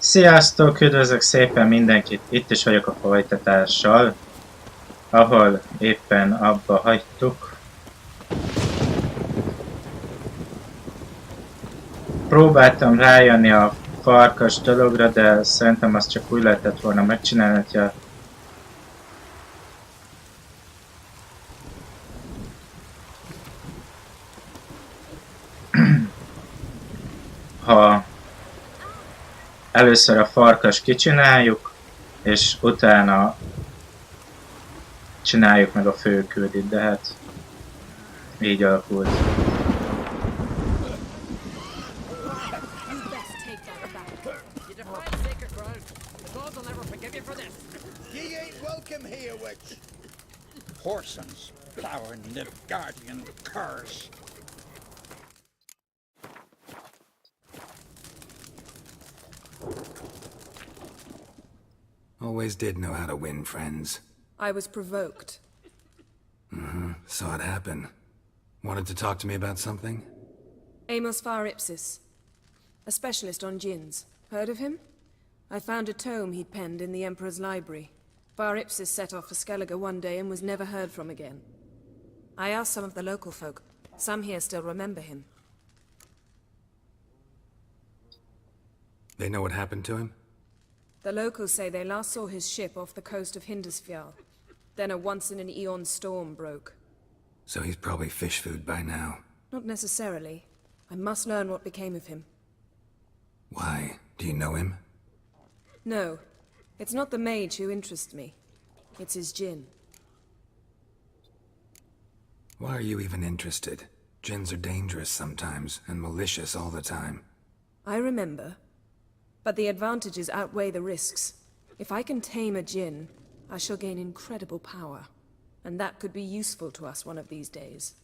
Sziasztok, üdvözlök szépen mindenkit! Itt is vagyok a folytatással, ahol éppen abba hagytuk. Próbáltam rájönni a farkas dologra, de szerintem azt csak úgy lehetett volna megcsinálni, hogyha először a farkas kicsináljuk, és utána csináljuk meg a főküldit, de hát így alakult. Horsens plowing the guardian curse. Always did know how to win friends. I was provoked. Saw it happen. Wanted to talk to me about something? Amos Far Ipsis, a specialist on djinns. Heard of him? I found a tome he'd penned in the Emperor's library. Far Ipsis set off for Skellige one day and was never heard from again. I asked some of the local folk. Some here still remember him. They know what happened to him? The locals say they last saw his ship off the coast of Hindisfjall. Then a once-in-an-eon storm broke. So he's probably fish food by now. Not necessarily. I must learn what became of him. Why? Do you know him? No. It's not the mage who interests me. It's his djinn. Why are you even interested? Djinns are dangerous sometimes, and malicious all the time. I remember. But the advantages outweigh the risks. If I can tame a djinn, I shall gain incredible power. And that could be useful to us one of these days.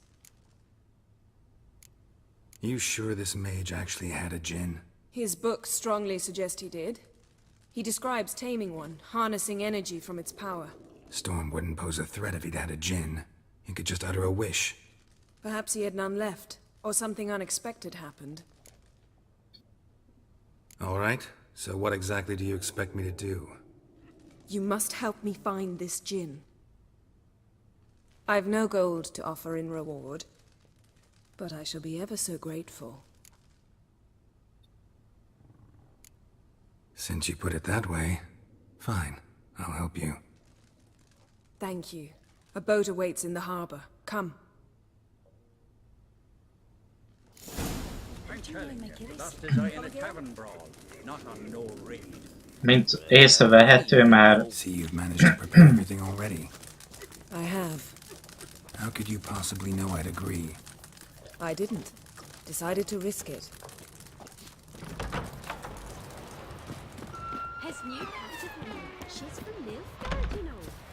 You sure this mage actually had a djinn? His books strongly suggest he did. He describes taming one, harnessing energy from its power. Storm wouldn't pose a threat if he'd had a djinn. He could just utter a wish. Perhaps he had none left, or something unexpected happened. All right, so what exactly do you expect me to do? You must help me find this djinn. I've no gold to offer in reward, but I shall be ever so grateful. Since you put it that way, fine, I'll help you. Thank you. A boat awaits in the harbor. Come. Mint észrevehető már. See, you've managed to prepare everything already. I have. How could you possibly know I'd agree? I didn't. Decided to risk it.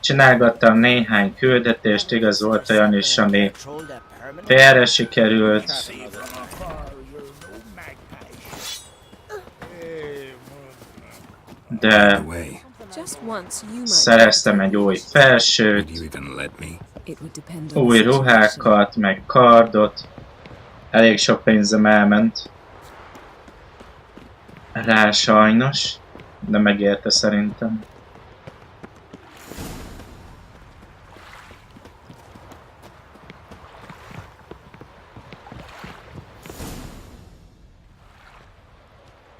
Csinálgattam néhány küldetést, igaz volt olyan is, ami félre sikerült. De szereztem egy új felsőt, új ruhákat, meg kardot. Elég sok pénzem elment rá sajnos, de megérte szerintem.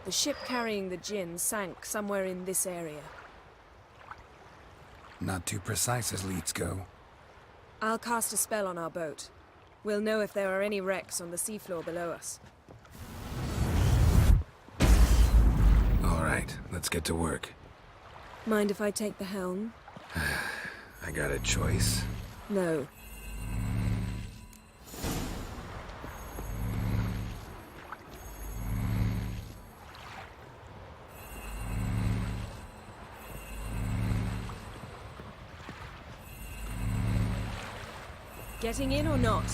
The ship carrying the djinn sank somewhere in this area. Not too precise as leads go. I'll cast a spell on our boat. We'll know if there are any wrecks on the seafloor below us. All right, let's get to work. Mind if I take the helm? I got a choice. No. Getting in or not?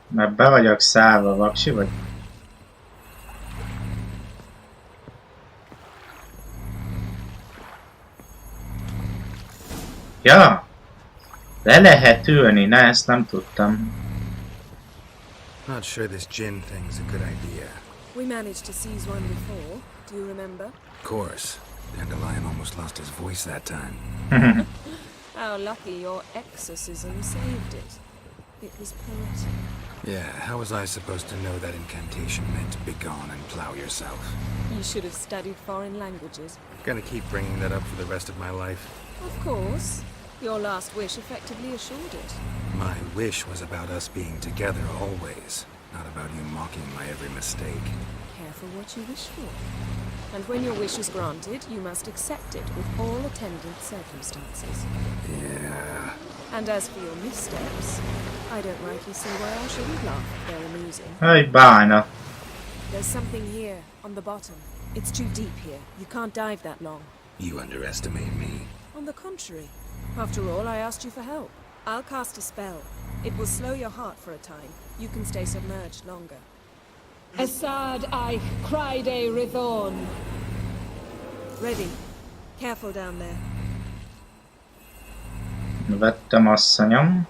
Mert be vagyok szállva, vaksi vagy? Ja! Le lehet ülni, na ezt nem tudtam. Not sure this djinn thing's a good idea. We managed to seize one before. Do you remember? Of course. Dandelion almost lost his voice that time. How lucky your exorcism saved it. It was poetic. Yeah, how was I supposed to know that incantation meant begone and plow yourself? You should have studied foreign languages. Gonna keep bringing that up for the rest of my life. Of course. Your last wish effectively assured it. My wish was about us being together always, not about you mocking my every mistake. Careful what you wish for. And when your wish is granted, you must accept it with all attendant circumstances. Yeah. And as for your missteps, I don't rightly see why I shouldn't laugh if they're amusing. Aj, bána. There's something here, on the bottom. It's too deep here. You can't dive that long. You underestimate me. On the contrary. After all, I asked you for help. I'll cast a spell. It will slow your heart for a time. You can stay submerged longer. Assad Eich Criday Rithorn. Ready. Careful down there. Vettem, asszonyom.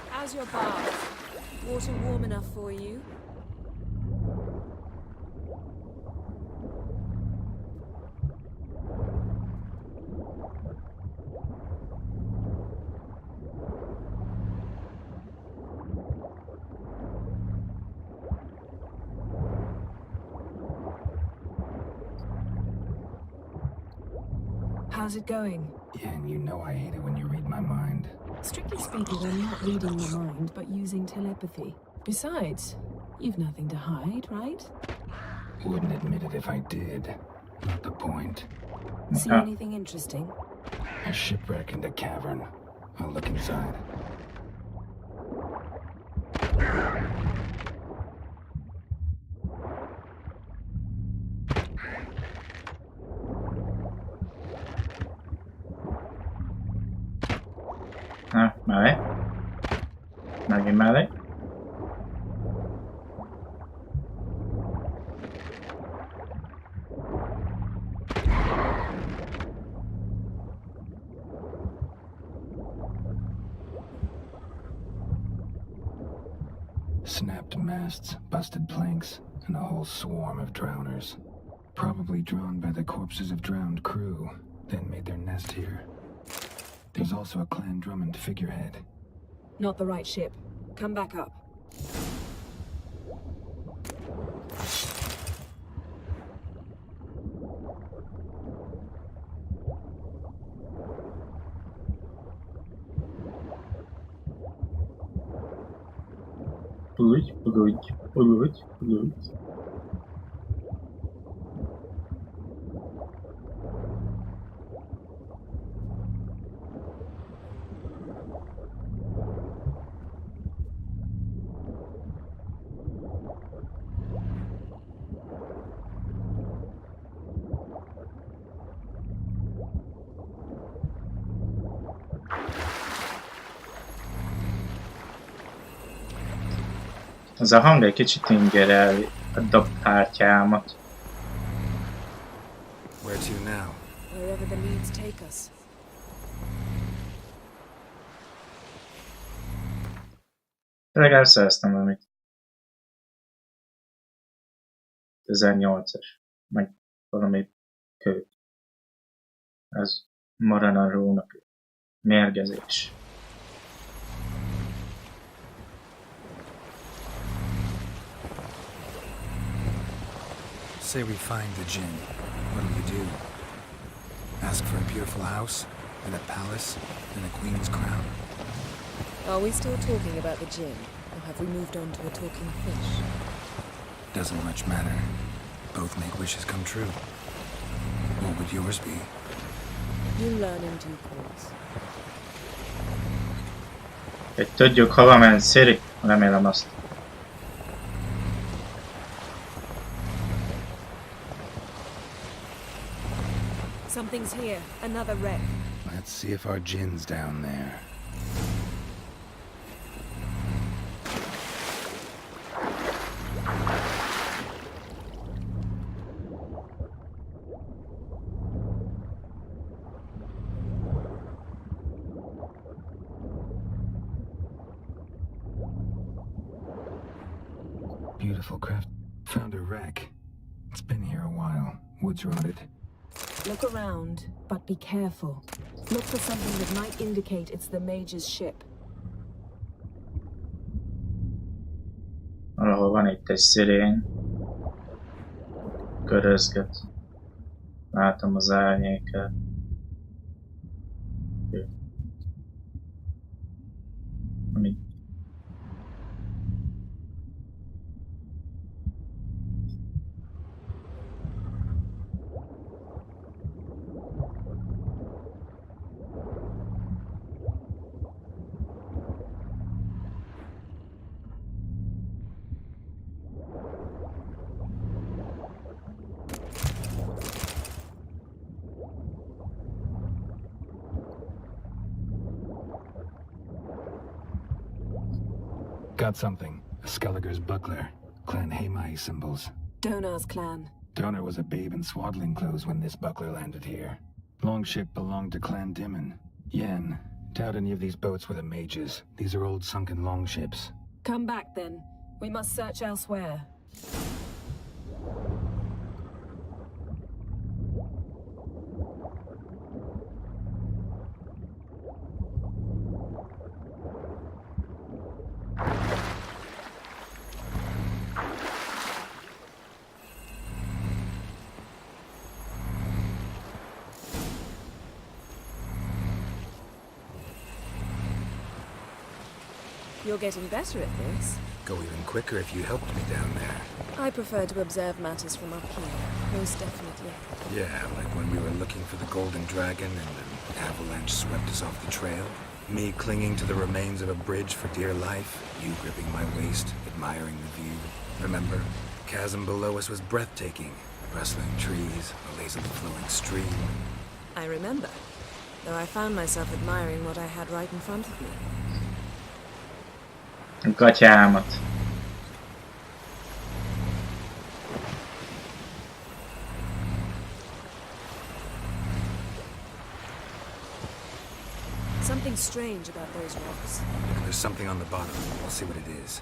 How's your bath? Water warm enough for you? How's it going? Yeah, and you know I hate it when you read my mind. Strictly speaking, I'm not reading your mind, but using telepathy. Besides, you've nothing to hide, right? Wouldn't admit it if I did. Not the point. See anything interesting? A shipwreck and a cavern. I'll look inside. Mellé. Megint mellé. Snapped masts, busted planks, and a whole swarm of drowners. Probably drawn by the corpses of drowned crew, then made their nest here. There's also a Clan Drummond figurehead. Not the right ship. Come back up. Úgy, úgy, úgy, úgy. Ez a hang egy kicsit ingerel a dobhártyámat. Where to now? Wherever the leads take us. Legalább szereztem valamit. 2008-as. Meg valami kő. Ez Maranarónak mérgezés. Say we find the djinn. What'll you do? Ask for a beautiful house, and a palace, and a queen's crown? Are we still talking about the djinn, or have we moved on to a talking fish? Doesn't much matter. Both make wishes come true. What would yours be? You'll learn in due course. Hogy tudjuk, hova ment Siri? Remélem azt. Something's here. Another wreck. Let's see if our djinn's down there. beautiful craft. Found a wreck. It's been here a while. Wood's rotted. Look around, but be careful. Look for something that might indicate it's the Mage's ship. Valahol van itt egy szirény. Körözget. Látom az árnyékát. Ami... Got something. A Skelliger's buckler. Clan Hamai symbols. Donar's clan. Donar was a babe in swaddling clothes when this buckler landed here. Longship belonged to Clan Dimon. Yen, doubt any of these boats were the mages. These are old sunken longships. Come back then. We must search elsewhere. You're getting better at this. Go even quicker if you helped me down there. I prefer to observe matters from up here, most definitely. Yeah, like when we were looking for the Golden Dragon and an avalanche swept us off the trail. Me clinging to the remains of a bridge for dear life. You gripping my waist, admiring the view. Remember? Chasm below us was breathtaking. Rustling trees, a lazily flowing stream. I remember, though I found myself admiring what I had right in front of me. Gatyámat. Something strange about those rocks. And there's something on the bottom. We'll see what it is.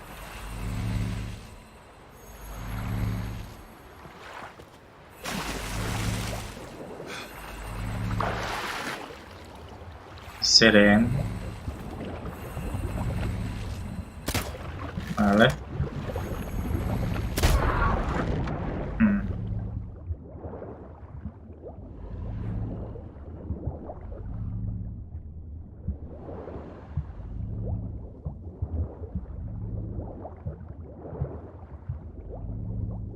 Szirén. Vale.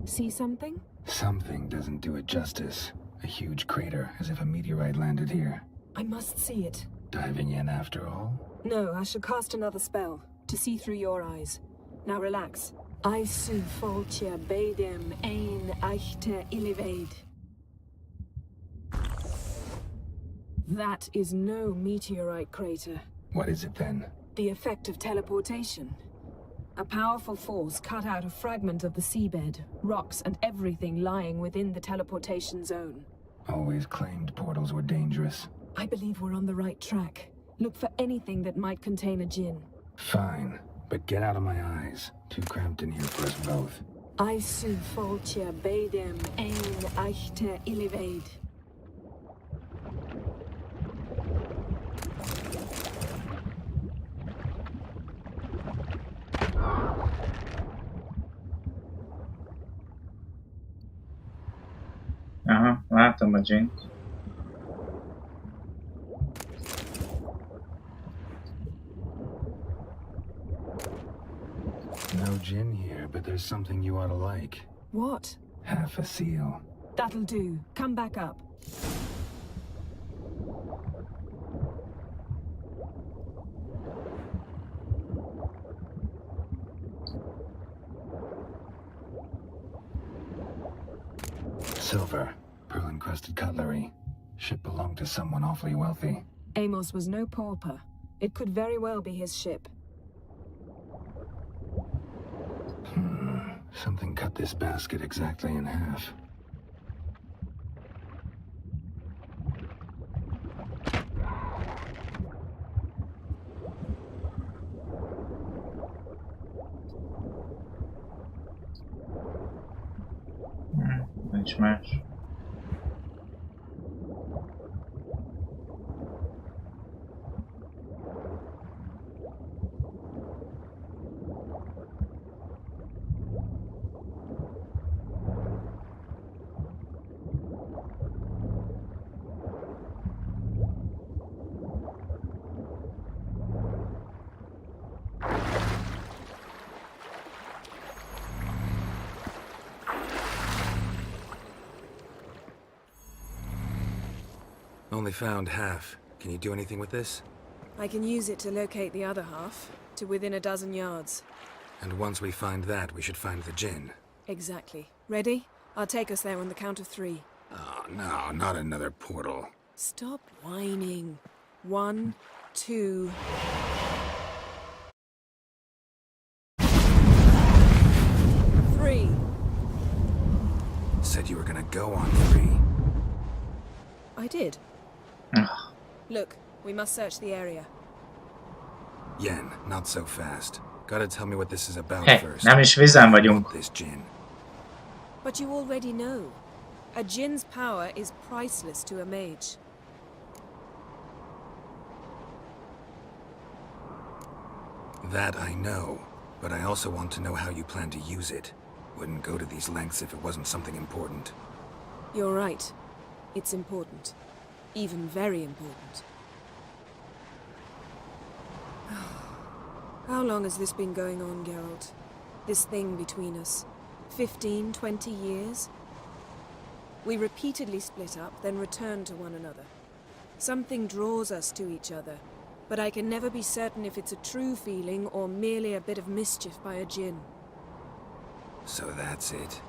See something? Something doesn't do it justice. A huge crater, as if a meteorite landed here. I must see it. Diving in after all? No, I shall cast another spell, to see through your eyes. Now relax. I su foltia bedem ein eichte illivaid. That is no meteorite crater. What is it then? The effect of teleportation. A powerful force cut out a fragment of the seabed, rocks and everything lying within the teleportation zone. Always claimed portals were dangerous. I believe we're on the right track. Look for anything that might contain a djinn. Fine, but get out of my eyes. Too cramped in here for us both. I su foltia bedem ein eichte illivaid. Aha, látom a dzsint. No gin here, but there's something you ought to like. What? Half a seal. That'll do. Come back up. Silver, pearl-encrusted cutlery. Ship belonged to someone awfully wealthy. Amos was no pauper. It could very well be his ship. Something cut this basket exactly in half. nincs más. Only found half. Can you do anything with this? I can use it to locate the other half, to within a dozen yards. And once we find that, we should find the gin. Exactly. Ready? I'll take us there on the count of 3. Oh, no, not another portal. Stop whining. 1, 2... Said you were gonna go on 3. I did. Ugh. Look, we must search the area. Yen, not so fast. Gotta tell me what this is about Hey, first. nem is vizen I vagyunk. want this gin. But you already know. A djinn's power is priceless to a mage. That I know, but I also want to know how you plan to use it. Wouldn't go to these lengths if it wasn't something important. You're right. It's important. Even very important. How long has this been going on, Geralt? This thing between us? 15, 20 years? We repeatedly split up, then return to one another. Something draws us to each other, but I can never be certain if it's a true feeling or merely a bit of mischief by a djinn. So that's it.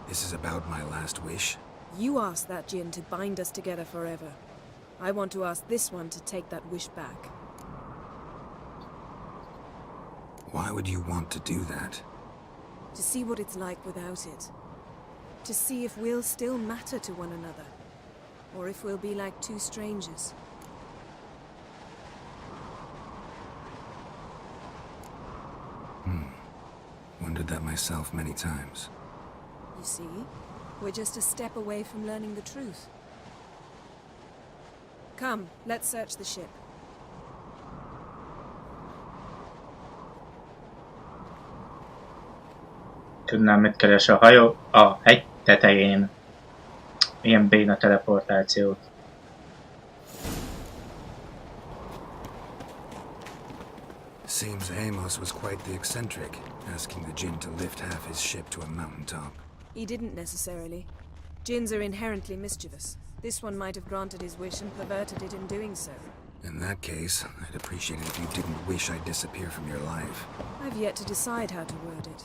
This is about my last wish? You asked that djinn to bind us together forever. I want to ask this one to take that wish back. Why would you want to do that? To see what it's like without it. To see if we'll still matter to one another. Or if we'll be like two strangers. Wondered that myself many times. You see, we're just a step away from learning the truth. Come, let's search the ship. Tudnám, mit keres a hajó a hegy tetején. Milyen béna teleportációt. Seems Amos was quite the eccentric, asking the djinn to lift half his ship to a mountaintop. He didn't necessarily. Djinns are inherently mischievous. This one might have granted his wish and perverted it in doing so. In that case, I'd appreciate it if you didn't wish I'd disappear from your life. I've yet to decide how to word it.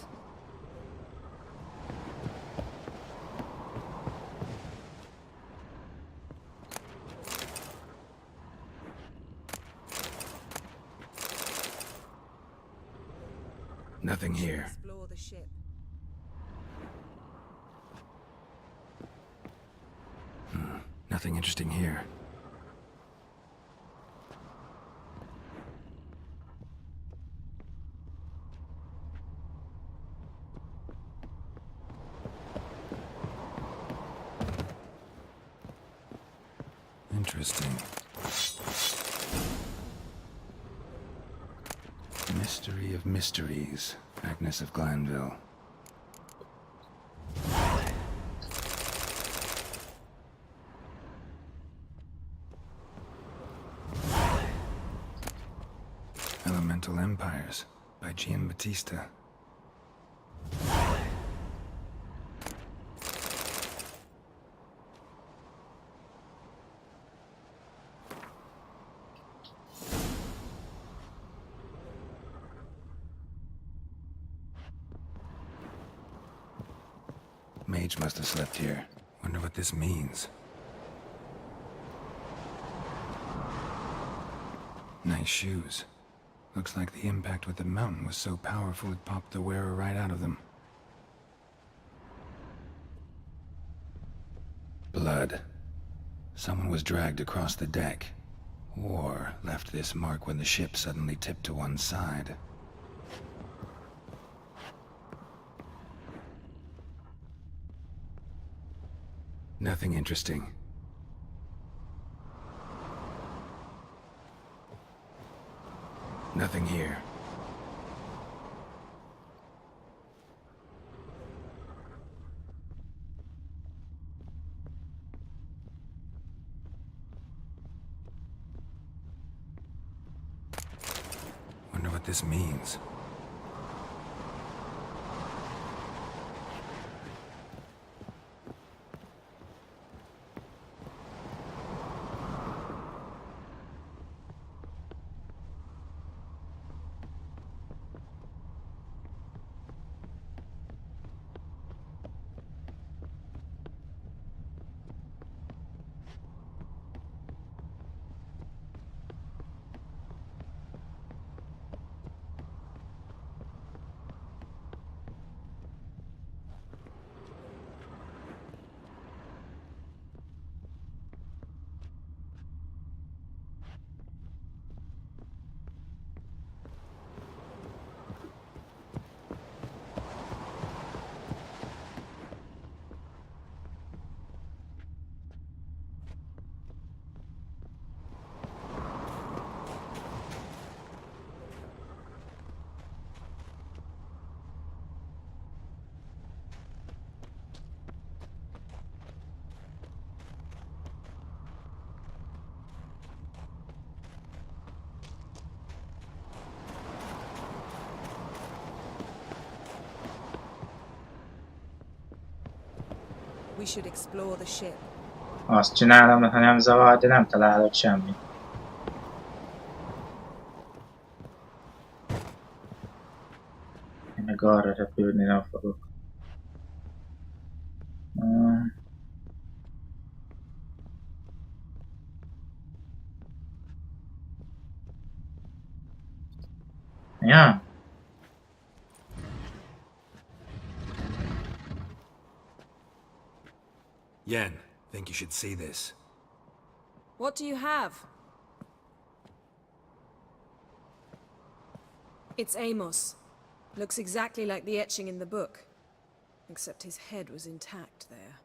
Nothing here. Explore the ship. Nothing interesting here. Interesting. Mystery of mysteries, Agnes of Glanville. Elemental Empires by Giambattista. Mage must have slept here. Wonder what this means. Nice shoes. Looks like the impact with the mountain was so powerful it popped the wearer right out of them. Blood. Someone was dragged across the deck. Or left this mark when the ship suddenly tipped to one side. Nothing interesting. Nothing here. Wonder what this means. We should explore the ship. Azt csinálom, ha nem zavar, de nem találok semmit. Én meg arra repülni nem fogok. Ja. Yen, think you should see this. What do you have? It's Amos. Looks exactly like the etching in the book. Except his head was intact there.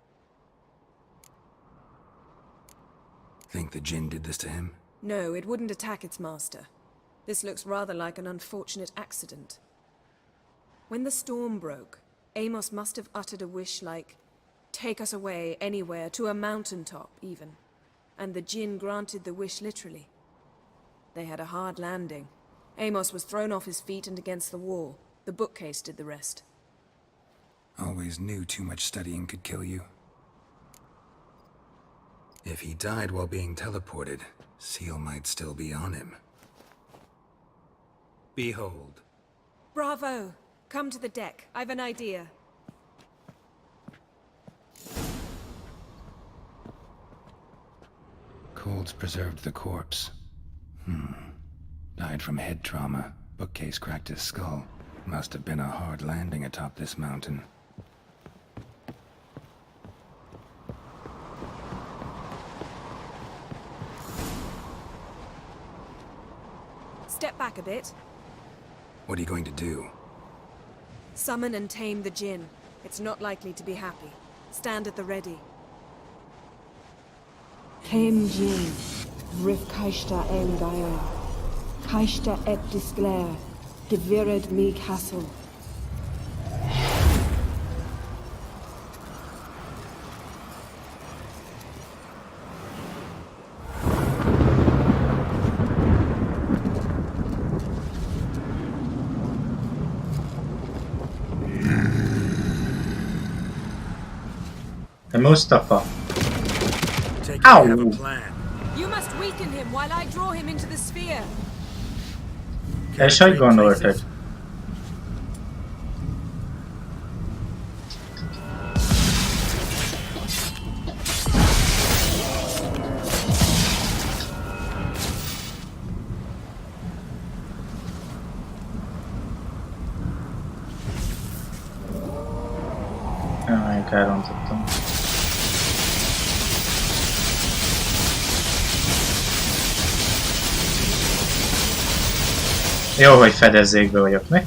Think the Jinn did this to him? No, it wouldn't attack its master. This looks rather like an unfortunate accident. When the storm broke, Amos must have uttered a wish like, "Take us away, anywhere, to a mountaintop, even." And the Jinn granted the wish literally. They had a hard landing. Amos was thrown off his feet and against the wall. The bookcase did the rest. Always knew too much studying could kill you. If he died while being teleported, Seal might still be on him. Behold. Bravo! Come to the deck. I've an idea. Cold's preserved the corpse. Died from head trauma. Bookcase cracked his skull. Must have been a hard landing atop this mountain. Step back a bit. What are you going to do? Summon and tame the Jinn. It's not likely to be happy. Stand at the ready. Came Jin, Rif Kaishta Elgaia, Kaishta et Disclair, Gevired me Castle. Mustafa. Take Ow. care, have a plan. You must weaken him while I draw him into the sphere. És hogy gondoltad? Jaj, elrontottam. Jó, hogy fedezzékbe vagyok, mi?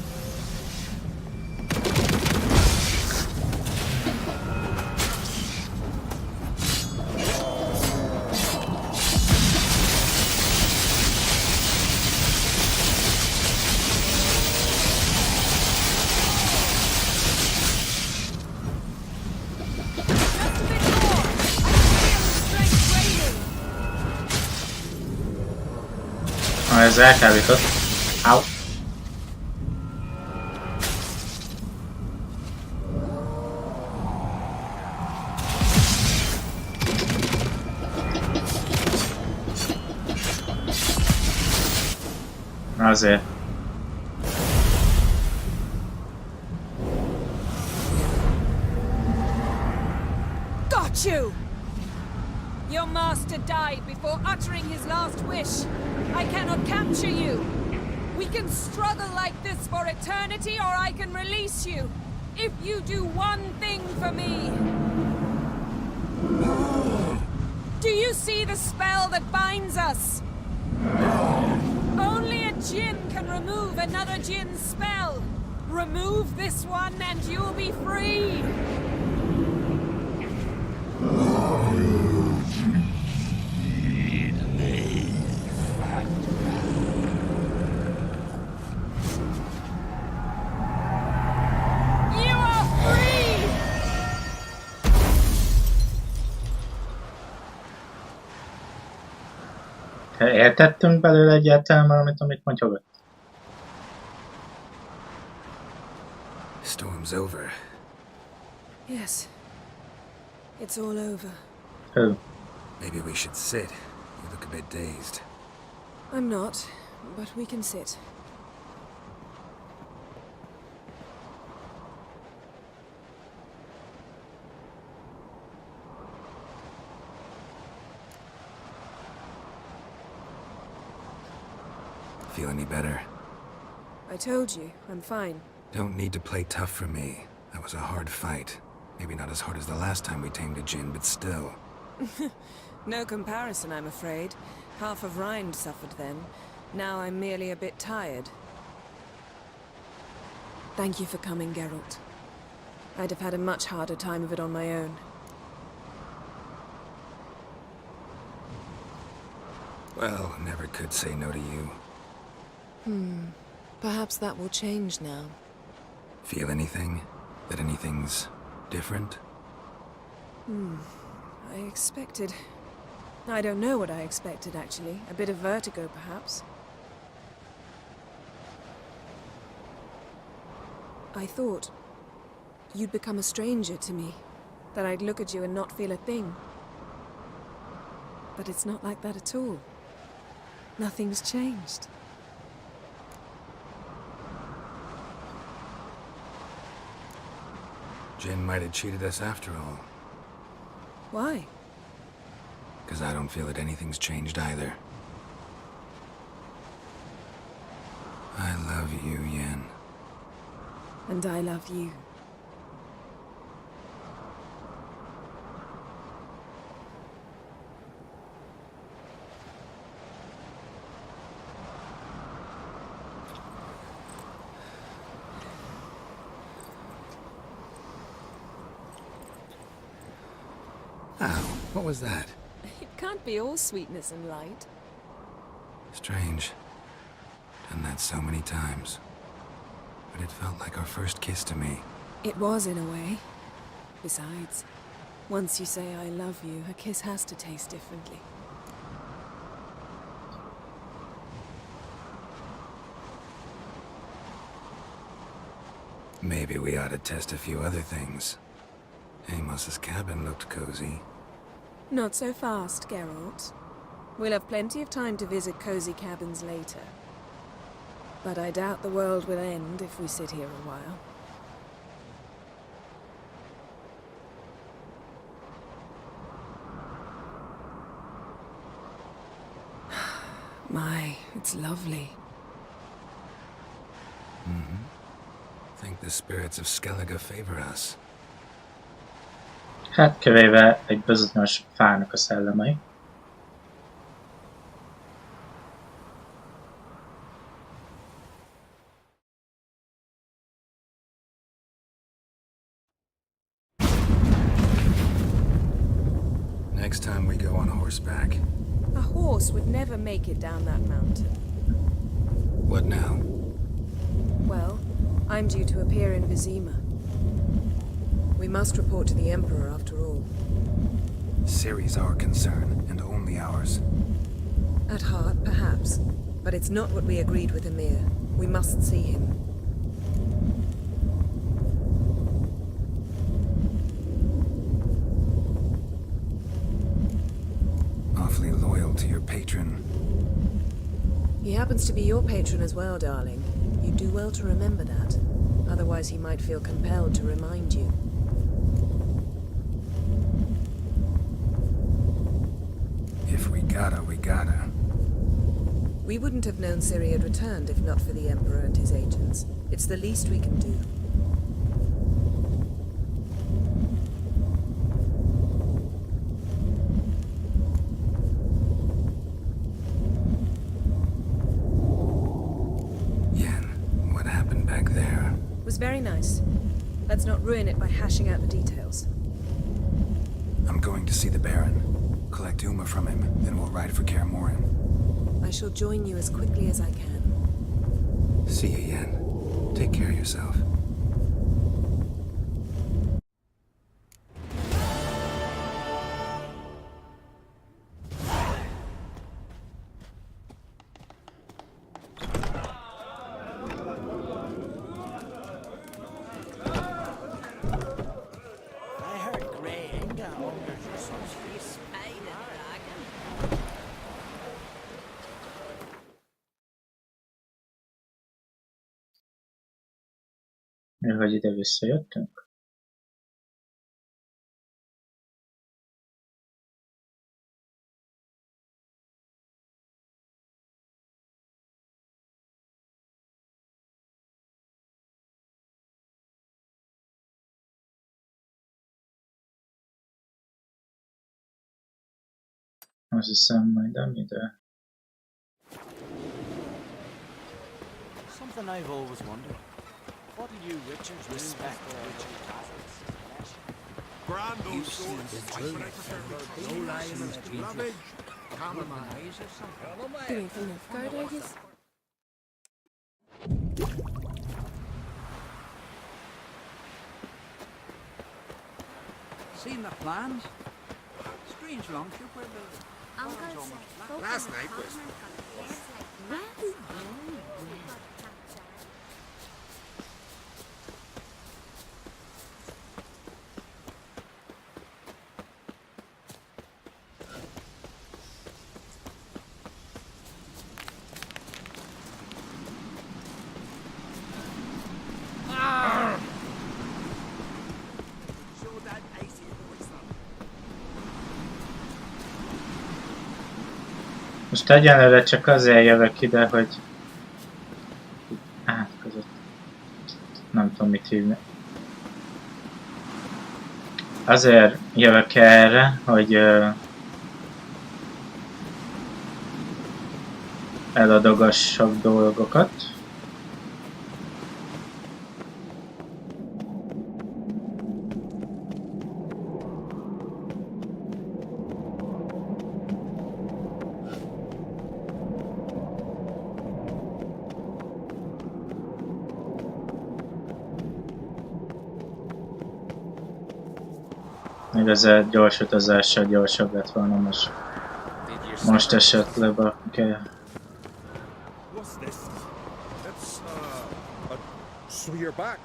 Ez elkábított. Au. Azért. Got you! Your master died before uttering his last wish. I cannot capture you. We can struggle like this for eternity, or I can release you. If you do one thing for me. Do you see the spell that binds us? Only a djinn can remove another djinn's spell. Remove this one and you'll be free. You are free! Értettünk belőle egyáltalán valamit, amit mondjogott? Storm's over. Yes. It's all over. Hő. Maybe we should sit. You look a bit dazed. I'm not, but we can sit. Feel any better? I told you, I'm fine. Don't need to play tough for me. That was a hard fight. Maybe not as hard as the last time we tamed a djinn, but still. No comparison, I'm afraid. Half of Rind suffered then. Now I'm merely a bit tired. Thank you for coming, Geralt. I'd have had a much harder time of it on my own. Well, never could say no to you. Perhaps that will change now. Feel anything? That anything's different? I expected... I don't know what I expected, actually. A bit of vertigo, perhaps. I thought you'd become a stranger to me. That I'd look at you and not feel a thing. But it's not like that at all. Nothing's changed. Jinn might have cheated us after all. Why? Because I don't feel that anything's changed either. I love you, Yen. And I love you. Ow, what was that? It can't be all sweetness and light. Strange. Done that so many times. But it felt like our first kiss to me. It was, in a way. Besides, once you say I love you, a kiss has to taste differently. Maybe we ought to test a few other things. Amos's cabin looked cozy. Not so fast, Geralt. We'll have plenty of time to visit cozy cabins later. But I doubt the world will end if we sit here a while. My, it's lovely. Think the spirits of Skellige favor us. Hát kivéve egy bizonyos fának a szellemei. Next time we go on horseback. A horse would never make it down that mountain. What now? Well, I'm due to appear in Vizima. We must report to the Emperor after all. Ciri's our concern, and only ours. At heart, perhaps. But it's not what we agreed with Emir. We must see him. Awfully loyal to your patron. He happens to be your patron as well, darling. You do well to remember that. Otherwise he might feel compelled to remind you. If we gotta, we gotta. We wouldn't have known Ciri had returned if not for the Emperor and his agents. It's the least we can do. Yen, what happened back there? It was very nice. Let's not ruin it by hashing out the details. I'm going to see the Baron. Collect Uma from him, then we'll ride for Kaer Morhen. I shall join you as quickly as I can. See you, Yen. Take care of yourself. I heard Grey Inga orders your son's face. Hogy ide visszajöttünk? Azt hiszem majd ide. Something I've always wondered. What do you Richards respect Richard Castle's flesh? Grand old swords, but I prefer the No lying in the ravage, chamomile. eyes or something. Doing from Nilfgaard, I guess. Seen the plans? Strange longship we're building. Last night was show that icy voice up. Most egyenlőre csak azért jövök ide, hogy... között. Nem tudom mit hívni. Azért jövök erre, hogy... eladogassak dolgokat. Még az gyors utazással gyorsabb lett volna most. Most esett le a What's this? That's, so you're back.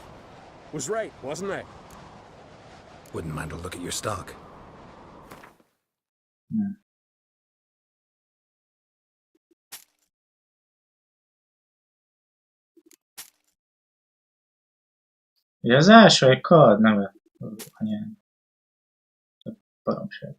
Was right, wasn't I? Wouldn't mind a look at your stock. Ugye az első egy kard neve. Anyám. Baromság.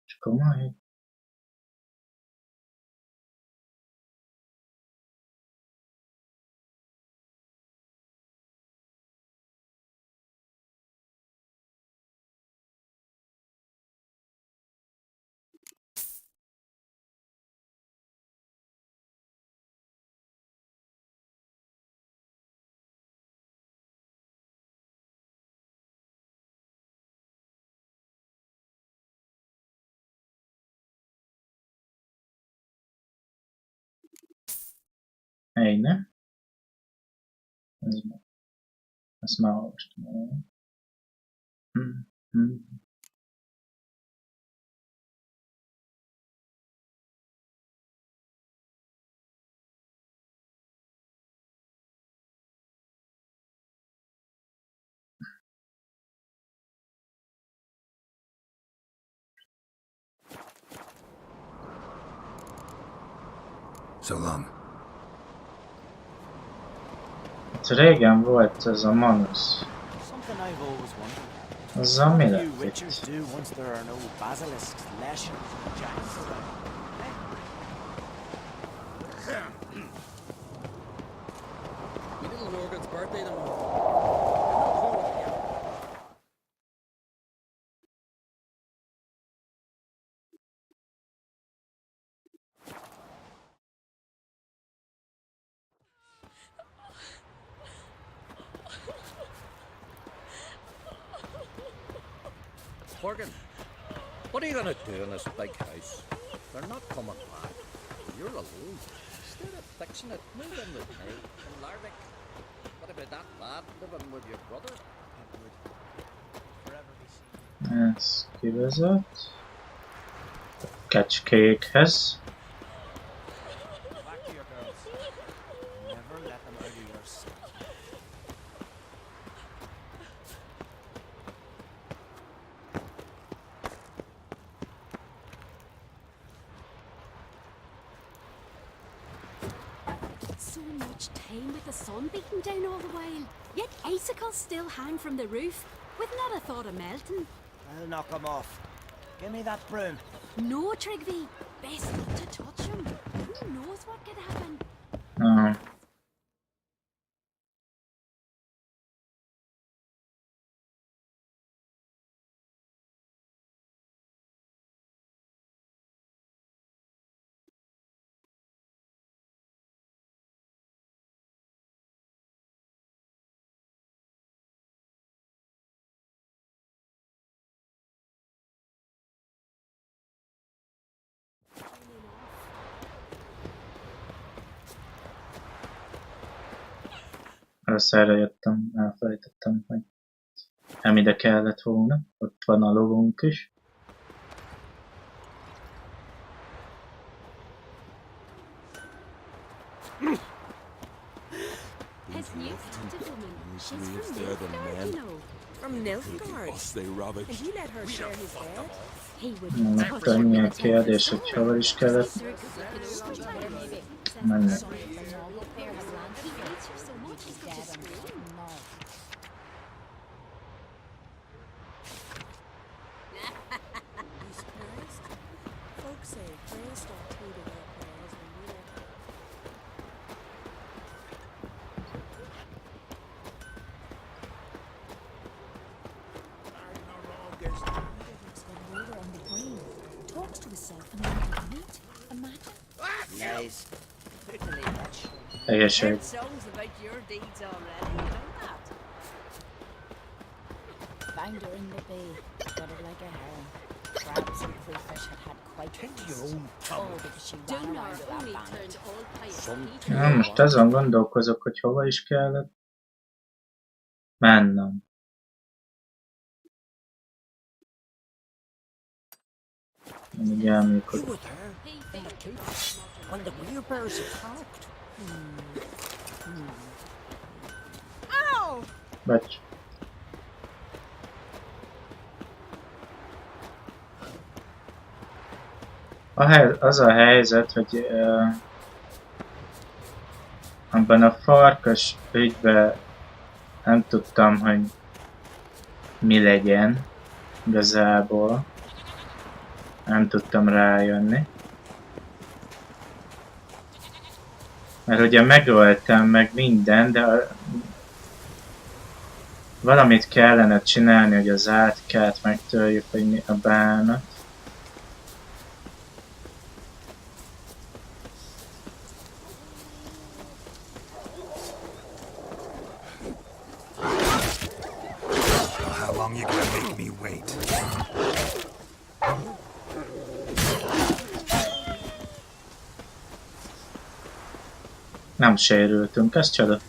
És komoly. még ne. Ezt már olvastam. So long. Régen volt ez a Magas. Something I've always wondered. Azzal mi What do lett you itt? witchers do once there are no basilisks, leshers, and giants around? My little Morgan's birthday tomorrow. Morgan, what are you gonna do in this big house? They're not coming back. You're alone. Instead of fixing it, move in with me. And Lardic, what about that lad living with your brother? It would forever be seen. Ez kivezet. Kecskékhez. Back to your girls. Never let them out of your sight. So much time with the sun beating down all the while, yet icicles still hang from the roof, with not a thought of melting. I'll knock them off. Give me that broom. No, Trigby, best not to touch him. Who knows what could happen? Aha. Először erre jöttem, elfelejtettem, hogy nem ide kellett volna. Ott van a lovunk is. His new captive woman, she's from Nilfgaard, you know. From Nilfgaard? And he let her share his bed? He would Meg touch annyi her a kérdés, hogy hova is kellett menni. He hates her so much he's got to scream. He's surprised? Folks say prayers start tweeting their prayers when you let her. On the green, talks to himself and then meet. Imagine. Nice. Particularly much. Egészség. Heard songs about your deeds already, you know that? Found her in the bay, got her like a heron. Crabs and crayfish had quite Take your peace. own All time. because she ran Donor around with only that turned bandit. all pious Some Peter. Na, most azon gondolkozok, hogy hova is kellett mennem. Így elműködik. You were there in the cave when the wheelbarrows attacked. Bocs. Az a helyzet, hogy abban a farkas ügyben nem tudtam, hogy mi legyen igazából. Nem tudtam rájönni. Mert ugye megöltem meg minden, de valamit kellene csinálni, hogy az átkát megtörjük, hogy mi a bánat. How long you gonna make me wait? Nem sérültünk, ez csoda.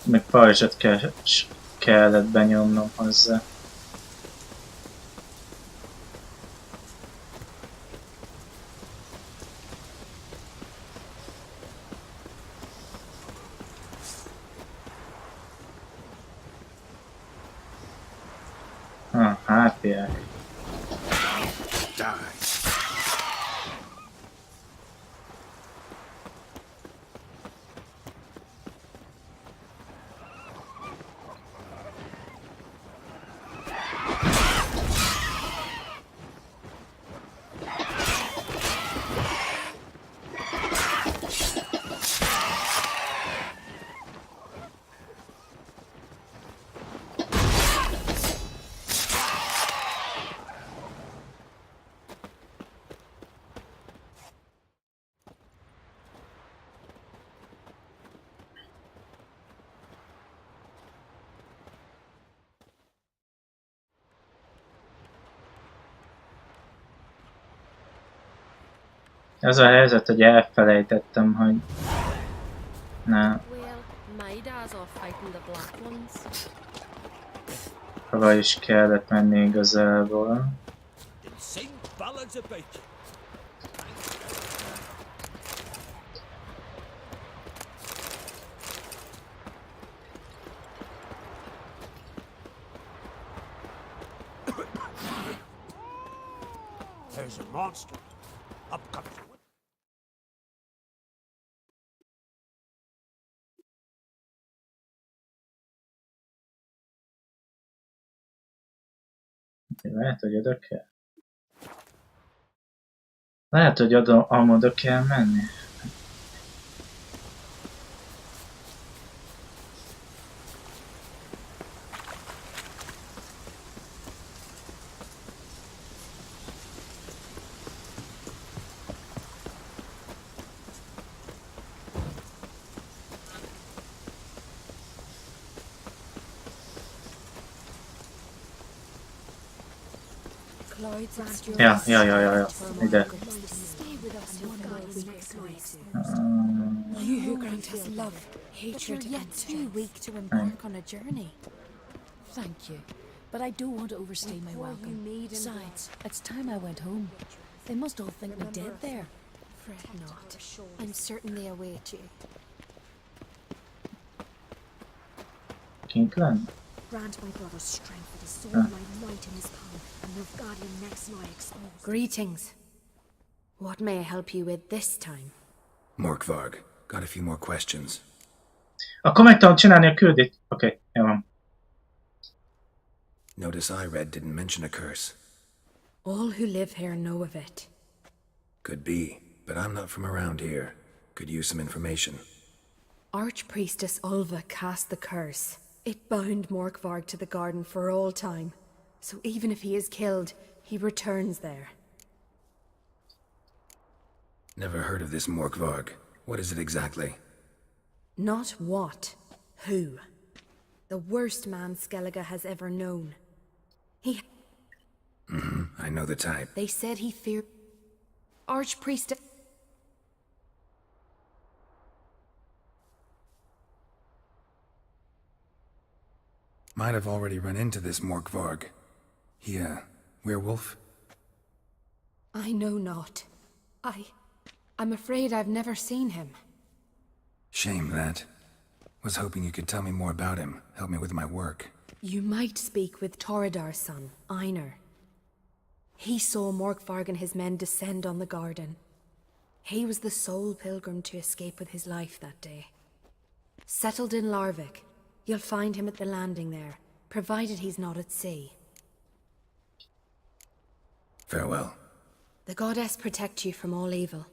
Még pajzsot kellett benyomnom hozzá. Hátják. Az a helyzet, hogy elfelejtettem, hogy... Na, Well, my dad's off fighting the black ones. hova is kellett menni igazából. Sing ballads about you. There's a monster. Up comes. Lehet, hogy oda kell. Lehet, hogy oda kell menni. Ja. Ide. You who grant us love, hatred, and yet too weak to embark on a journey. Thank you, but I don't want to overstay my welcome. Besides, it's time I went home. They must all think me dead there. Fret not. I'm certain they await you. Kink lenni? Grant my brother's strength with his sword, my might in his palm, and Nilfgaardian necks lie exposed. Greetings. What may I help you with this time? Morkvarg, got a few more questions. Akkor meg tudom csinálni a küldét. Oké, jó van. Notice I read didn't mention a curse. All who live here know of it. Could be, but I'm not from around here. Could use some information. Archpriestess Ulva cast the curse. It bound Morkvarg to the garden for all time. So even if he is killed, he returns there. Never heard of this Morkvarg. What is it exactly? Not what, who. The worst man Skellige has ever known. He... I know the type. They said he feared... Archpriestess... Might have already run into this Morkvarg. He, werewolf? I know not. I'm afraid I've never seen him. Shame that. Was hoping you could tell me more about him, help me with my work. You might speak with Torridar's son, Einar. He saw Morkvarg and his men descend on the garden. He was the sole pilgrim to escape with his life that day. Settled in Larvik, you'll find him at the landing there, provided he's not at sea. Farewell. The goddess protect you from all evil.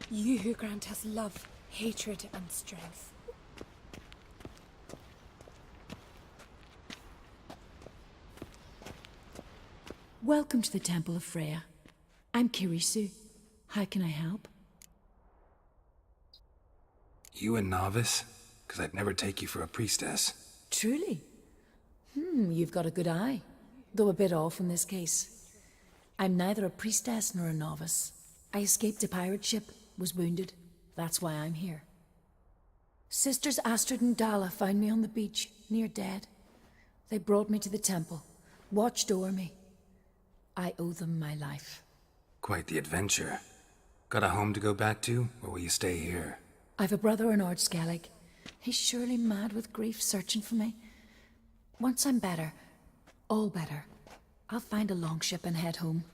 You who grant us love, hatred, and strength. Welcome to the Temple of Freya. I'm Kirisu. How can I help? You a novice? 'Cause I'd never take you for a priestess. Truly? You've got a good eye. Though a bit off in this case. I'm neither a priestess nor a novice. I escaped a pirate ship, was wounded. That's why I'm here. Sisters Astrid and Dala found me on the beach, near dead. They brought me to the temple, watched over me. I owe them my life. Quite the adventure. Got a home to go back to, or will you stay here? I've a brother in Ard Skellig. He's surely mad with grief searching for me. Once I'm better, all better, I'll find a longship and head home.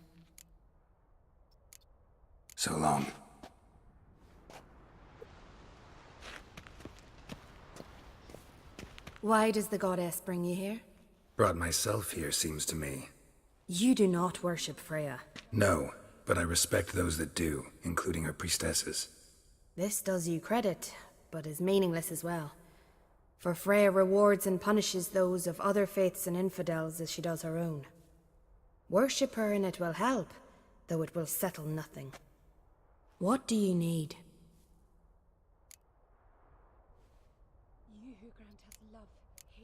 So long. Why does the goddess bring you here? Brought myself here, seems to me. You do not worship Freya. No, but I respect those that do, including her priestesses. This does you credit, but is meaningless as well. For Freya rewards and punishes those of other faiths and infidels as she does her own. Worship her and it will help, though it will settle nothing. What do you need?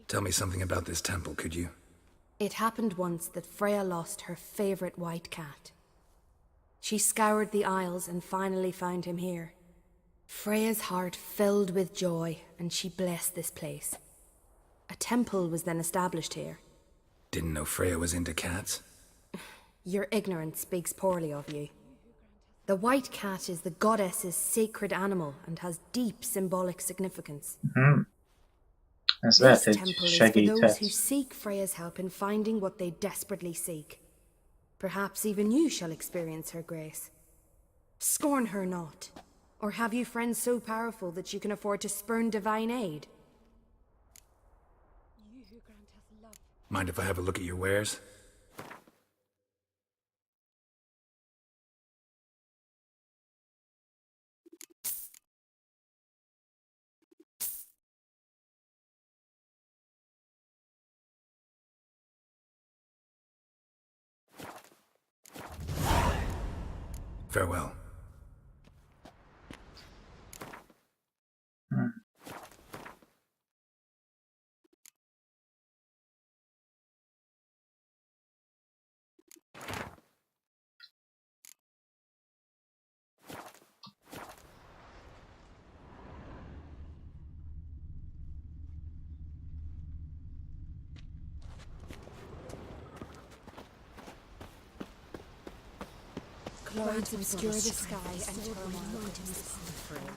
Tell me something about this temple, could you? It happened once that Freya lost her favorite white cat. She scoured the Isles and finally found him here. Freya's heart filled with joy, and she blessed this place. A temple was then established here. Didn't know Freya was into cats? Your ignorance speaks poorly of you. The white cat is the goddess's sacred animal and has deep symbolic significance. This temple is for those who seek Freya's help in finding what they desperately seek. Perhaps even you shall experience her grace. Scorn her not. Or have you friends so powerful that you can afford to spurn divine aid? Mind if I have a look at your wares? Farewell. Clouds obscure the sky and turmoil Freya.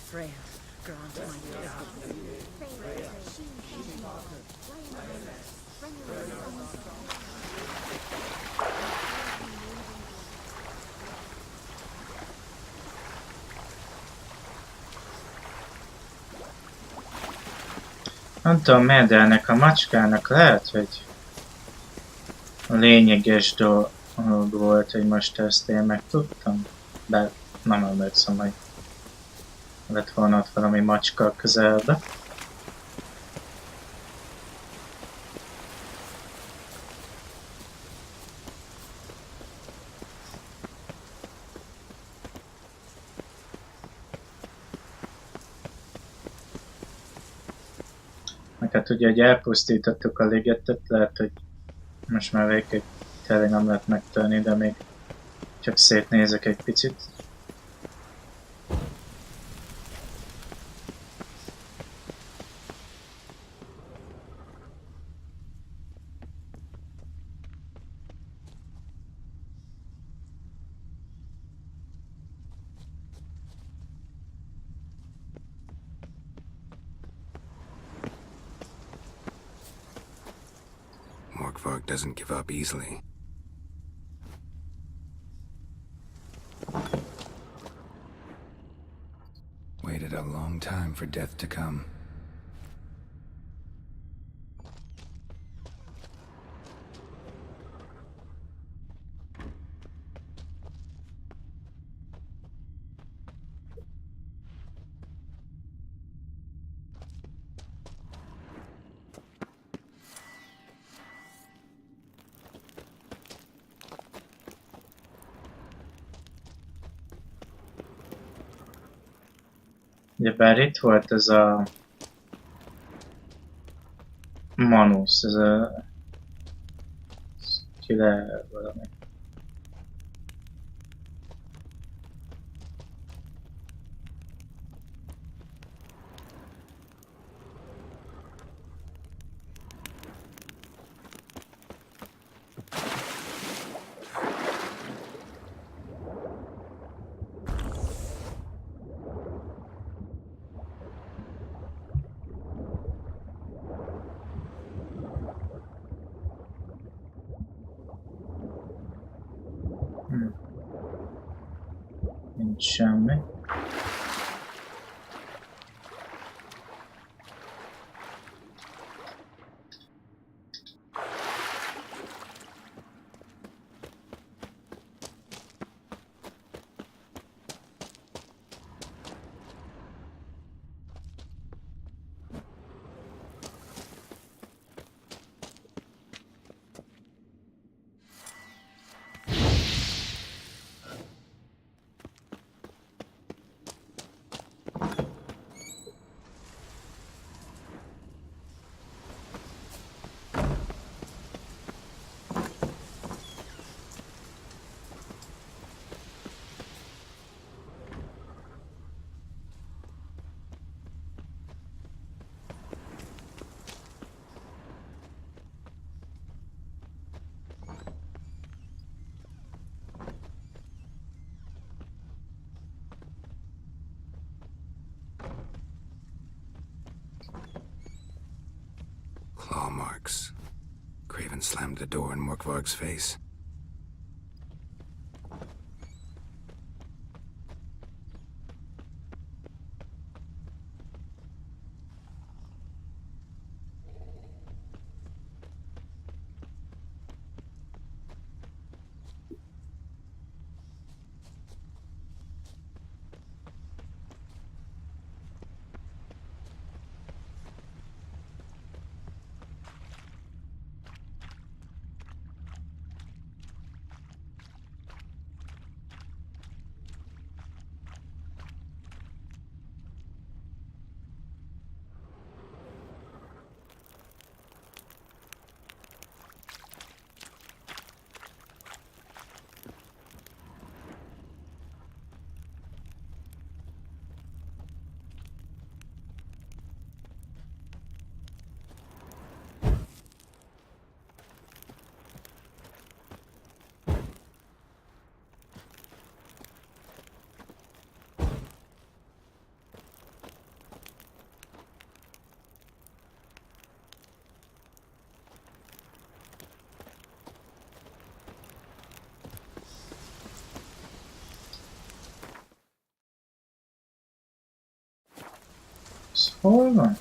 Freya, grant my Nem tudom miért, de ennek a macskának lehet, hogy lényeges dolog volt, hogy most ezt én megtudtam. De nem emlékszem, hogy lett volna ott valami macska a közelbe. Hát ugye, hogy elpusztítottuk a ligetet, lehet, hogy most már végig tényleg nem lehet megtörni, de még csak szétnézek egy picit. Morkvarg doesn't give up easily. Waited a long time for death to come. Ugyebár itt volt ez a Manusz, ez a... Ki le valami. Nincs semmi. Claw marks. Craven slammed the door in Morkvarg's face. Hol van?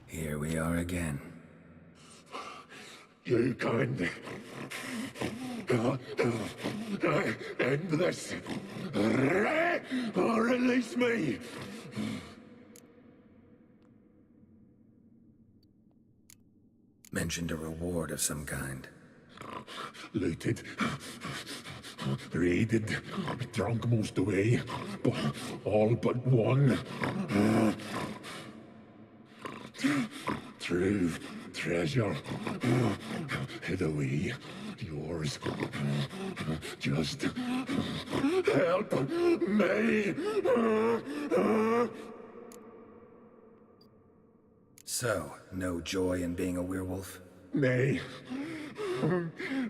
Here we are again. You can end this. Or release me. Mentioned a reward of some kind. Looted, raided, drunk most away, but all but one. True treasure hid away. Yours. Just help me. So, no joy in being a werewolf? Nay.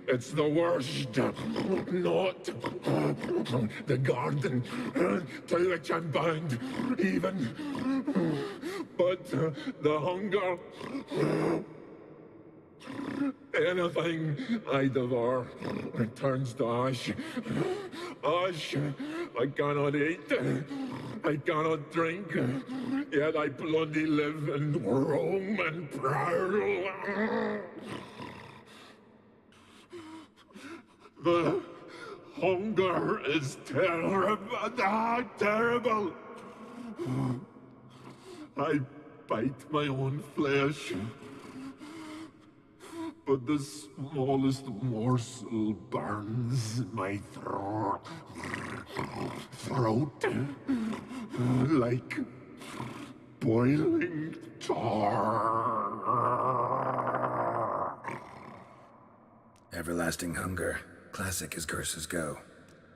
It's the worst. Not the garden to which I'm bound, even. But the hunger. Anything I devour turns to ash. Ash I cannot eat. I cannot drink. Yet I bloody live and roam and prowl. Hunger is terrible. I bite my own flesh, but the smallest morsel burns my throat like boiling tar. Everlasting hunger, classic as curses go.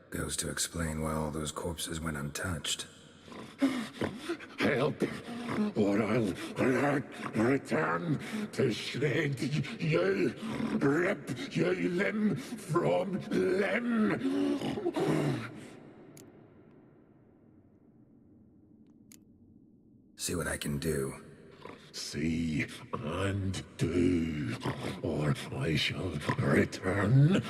Goes to explain why all those corpses went untouched. Help, or I'll return to shred you, rip you limb from limb. See what I can do. See and do, or I shall return.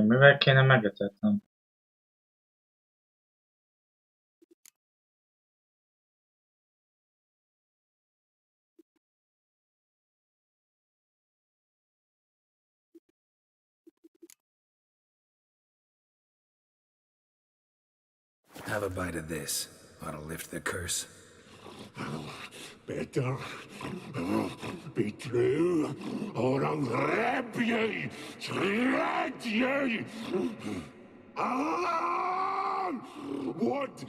Mivel kéne megetetnem? Have a bite of this. Ought to lift the curse. Better be true, or I'll rip you, shred you. Ah! What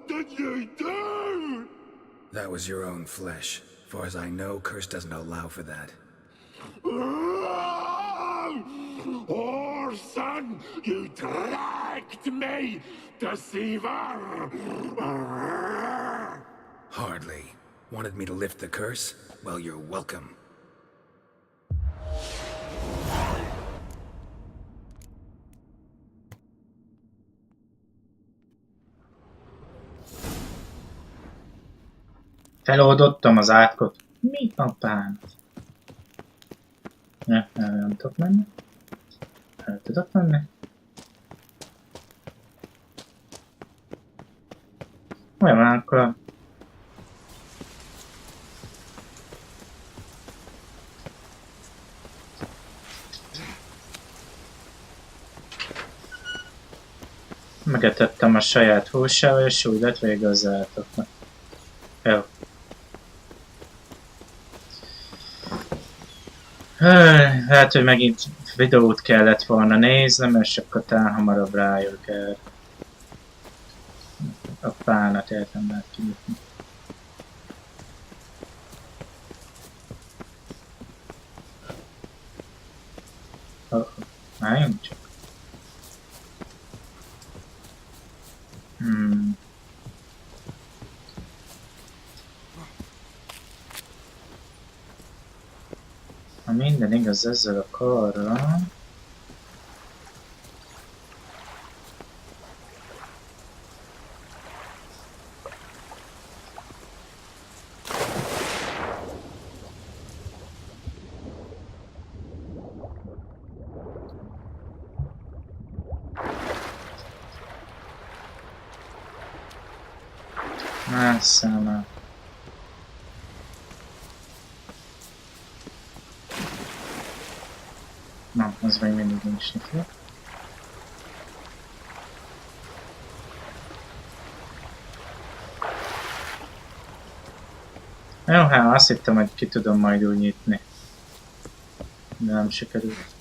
did you do? That was your own flesh. Far as I know, curse doesn't allow for that. Orson, you dragged me, deceiver! Hardly. Wanted me to lift the curse? Well, you're welcome. Feloldottam az átkot. Mi a bánat? Nem tudok menni. El tudok menni. Olyan van, akkor... Megetettem a saját húsával, és úgy lett vége az állatoknak. Jó. Lehet, hogy megint videót kellett volna néznem, és akkor talán hamarabb rájövök erre. A fánat értem lehet kinyitni. Álljunk csak. Ha minden igaz ezzel a karral... Száma. Na, az még mindig nincs nyitva. Jó, hát azt hittem, hogy ki tudom majd úgy nyitni. De nem sikerült.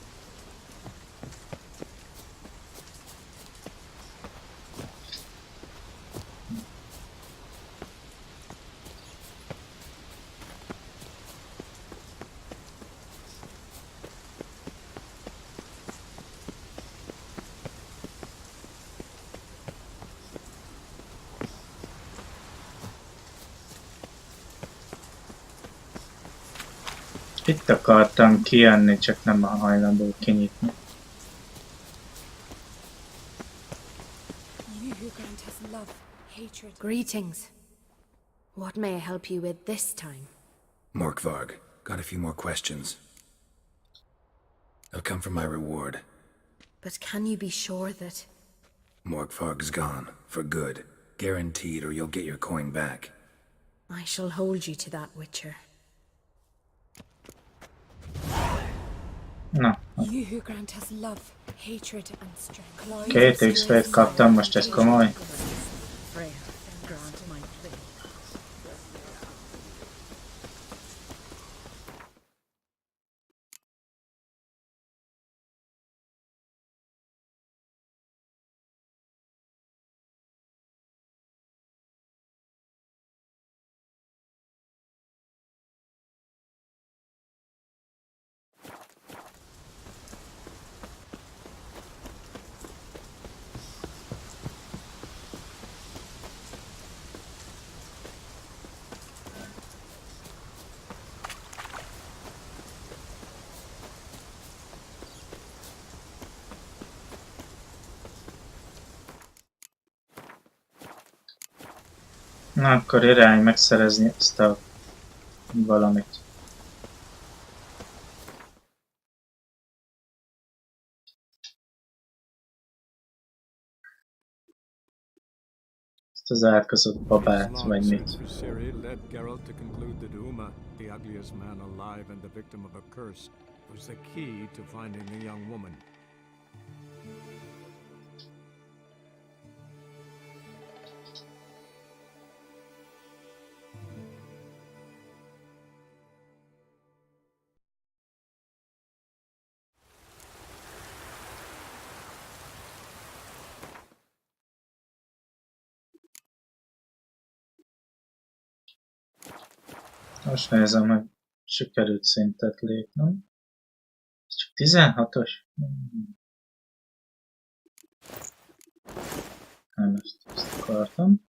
Itt akartam kijönni, csak nem hajlandó kinyitni. Greetings. What may I help you with this time? Morkvarg, got a few more questions. I've come for my reward. But can you be sure that... Morgfarg's gone. For good. Guaranteed, or you'll get your coin back. I shall hold you to that, Witcher. Na, You who grant us love, hatred and strength. 2 XP-t kaptam, most ez komoly. Na, akkor irány megszerezni ezt a valamit. Ezt az átkozott babát, vagy mit. led Geralt to conclude that Uma, the ugliest man alive and the victim of a curse, was the key to finding the young woman. Most nézem, hogy sikerült szintet lépnem. Ez csak 16-os? Nem, ezt akartam.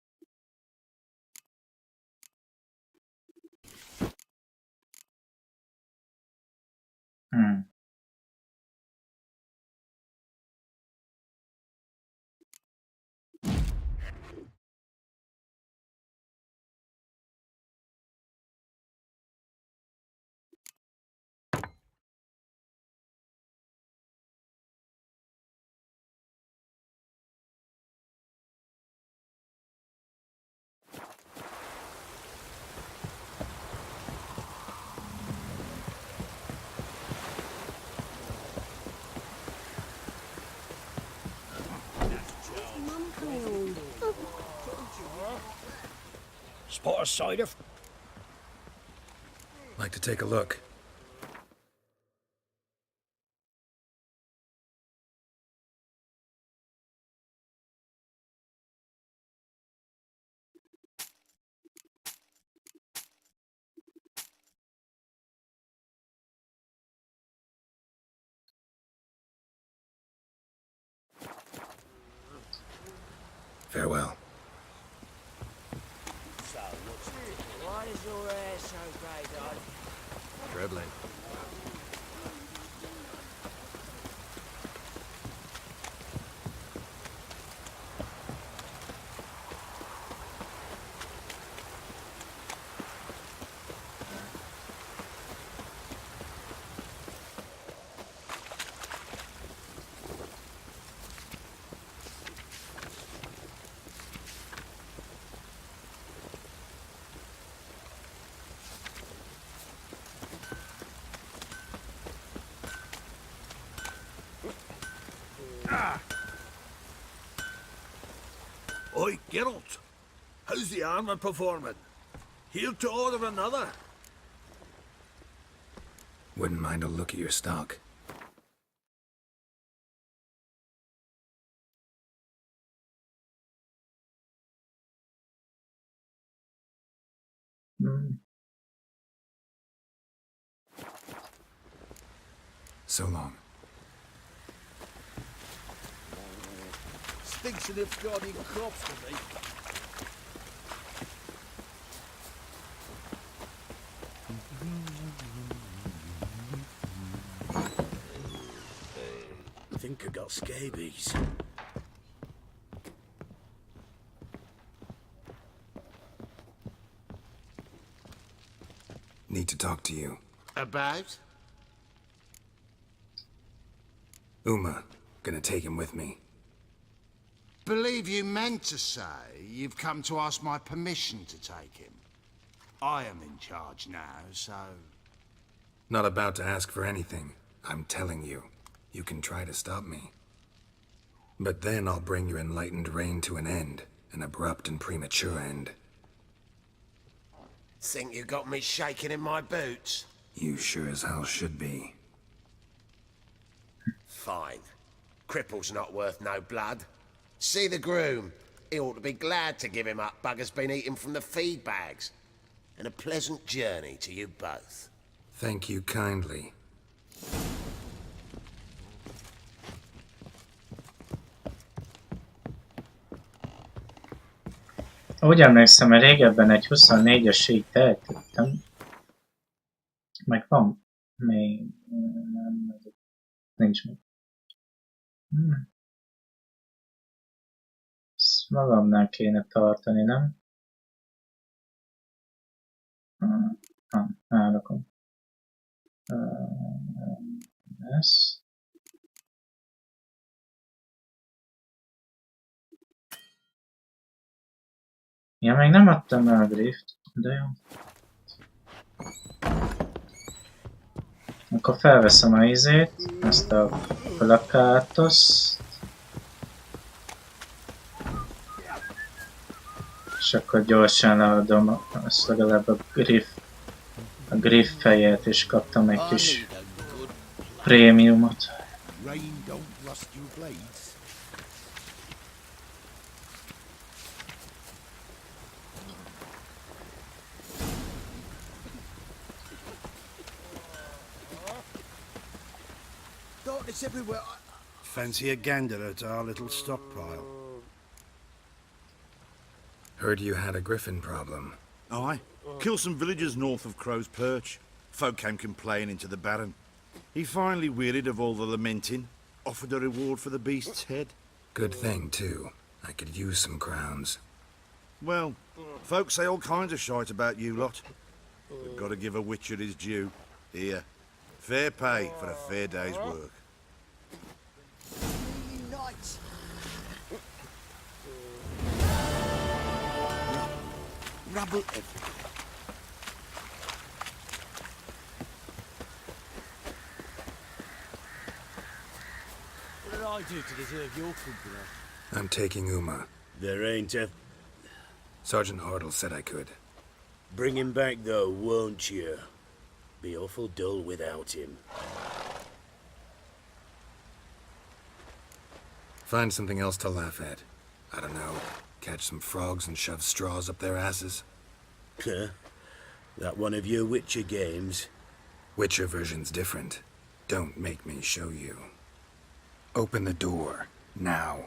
Spot a side of... Like to take a look. Farewell. Why is your hair so grey, darling? Dribbling. Oi, Geralt. How's the armour performing? Here to order another? Wouldn't mind a look at your stock. So long. Stinks of its guardian crops to me. I think I got scabies. Need to talk to you. About? Uma, gonna take him with me. Believe you meant to say you've come to ask my permission to take him. I am in charge now, so... Not about to ask for anything. I'm telling you. You can try to stop me. But then I'll bring your enlightened reign to an end. An abrupt and premature end. Think you got me shaking in my boots? You sure as hell should be. Fine. Cripple's not worth no blood. See the groom. He ought to be glad to give him up. Bugger's been eating from the feed bags. And a pleasant journey to you both. Thank you kindly. Úgy emlékszem, hogy régebben egy 24-es így tehetettem. Meg van még... nincs még. Ezt magamnál kéne tartani, nem? Állakom. Ez. Ja, még nem adtam el a drift, de jó. Akkor felveszem a izét, ezt a plakátoszt. És akkor gyorsan leadom azt legalább a griff fejet, és kaptam egy kis prémiumot. Fancy a gander at our little stockpile? Heard you had a griffin problem. Aye. Killed some villagers north of Crow's Perch. Folk came complaining to the Baron. He finally wearied of all the lamenting, offered a reward for the beast's head. Good thing, too. I could use some crowns. Well, folk say all kinds of shite about you lot. But gotta give a witcher his due. Here, fair pay for a fair day's work. Rubble. What did I do to deserve your company? I'm taking Uma. There ain't a... Sergeant Hartle said I could. Bring him back, though, won't you? Be awful dull without him. Find something else to laugh at. I don't know. Catch some frogs and shove straws up their asses. Huh? That one of your Witcher games? Witcher version's different. Don't make me show you. Open the door. Now.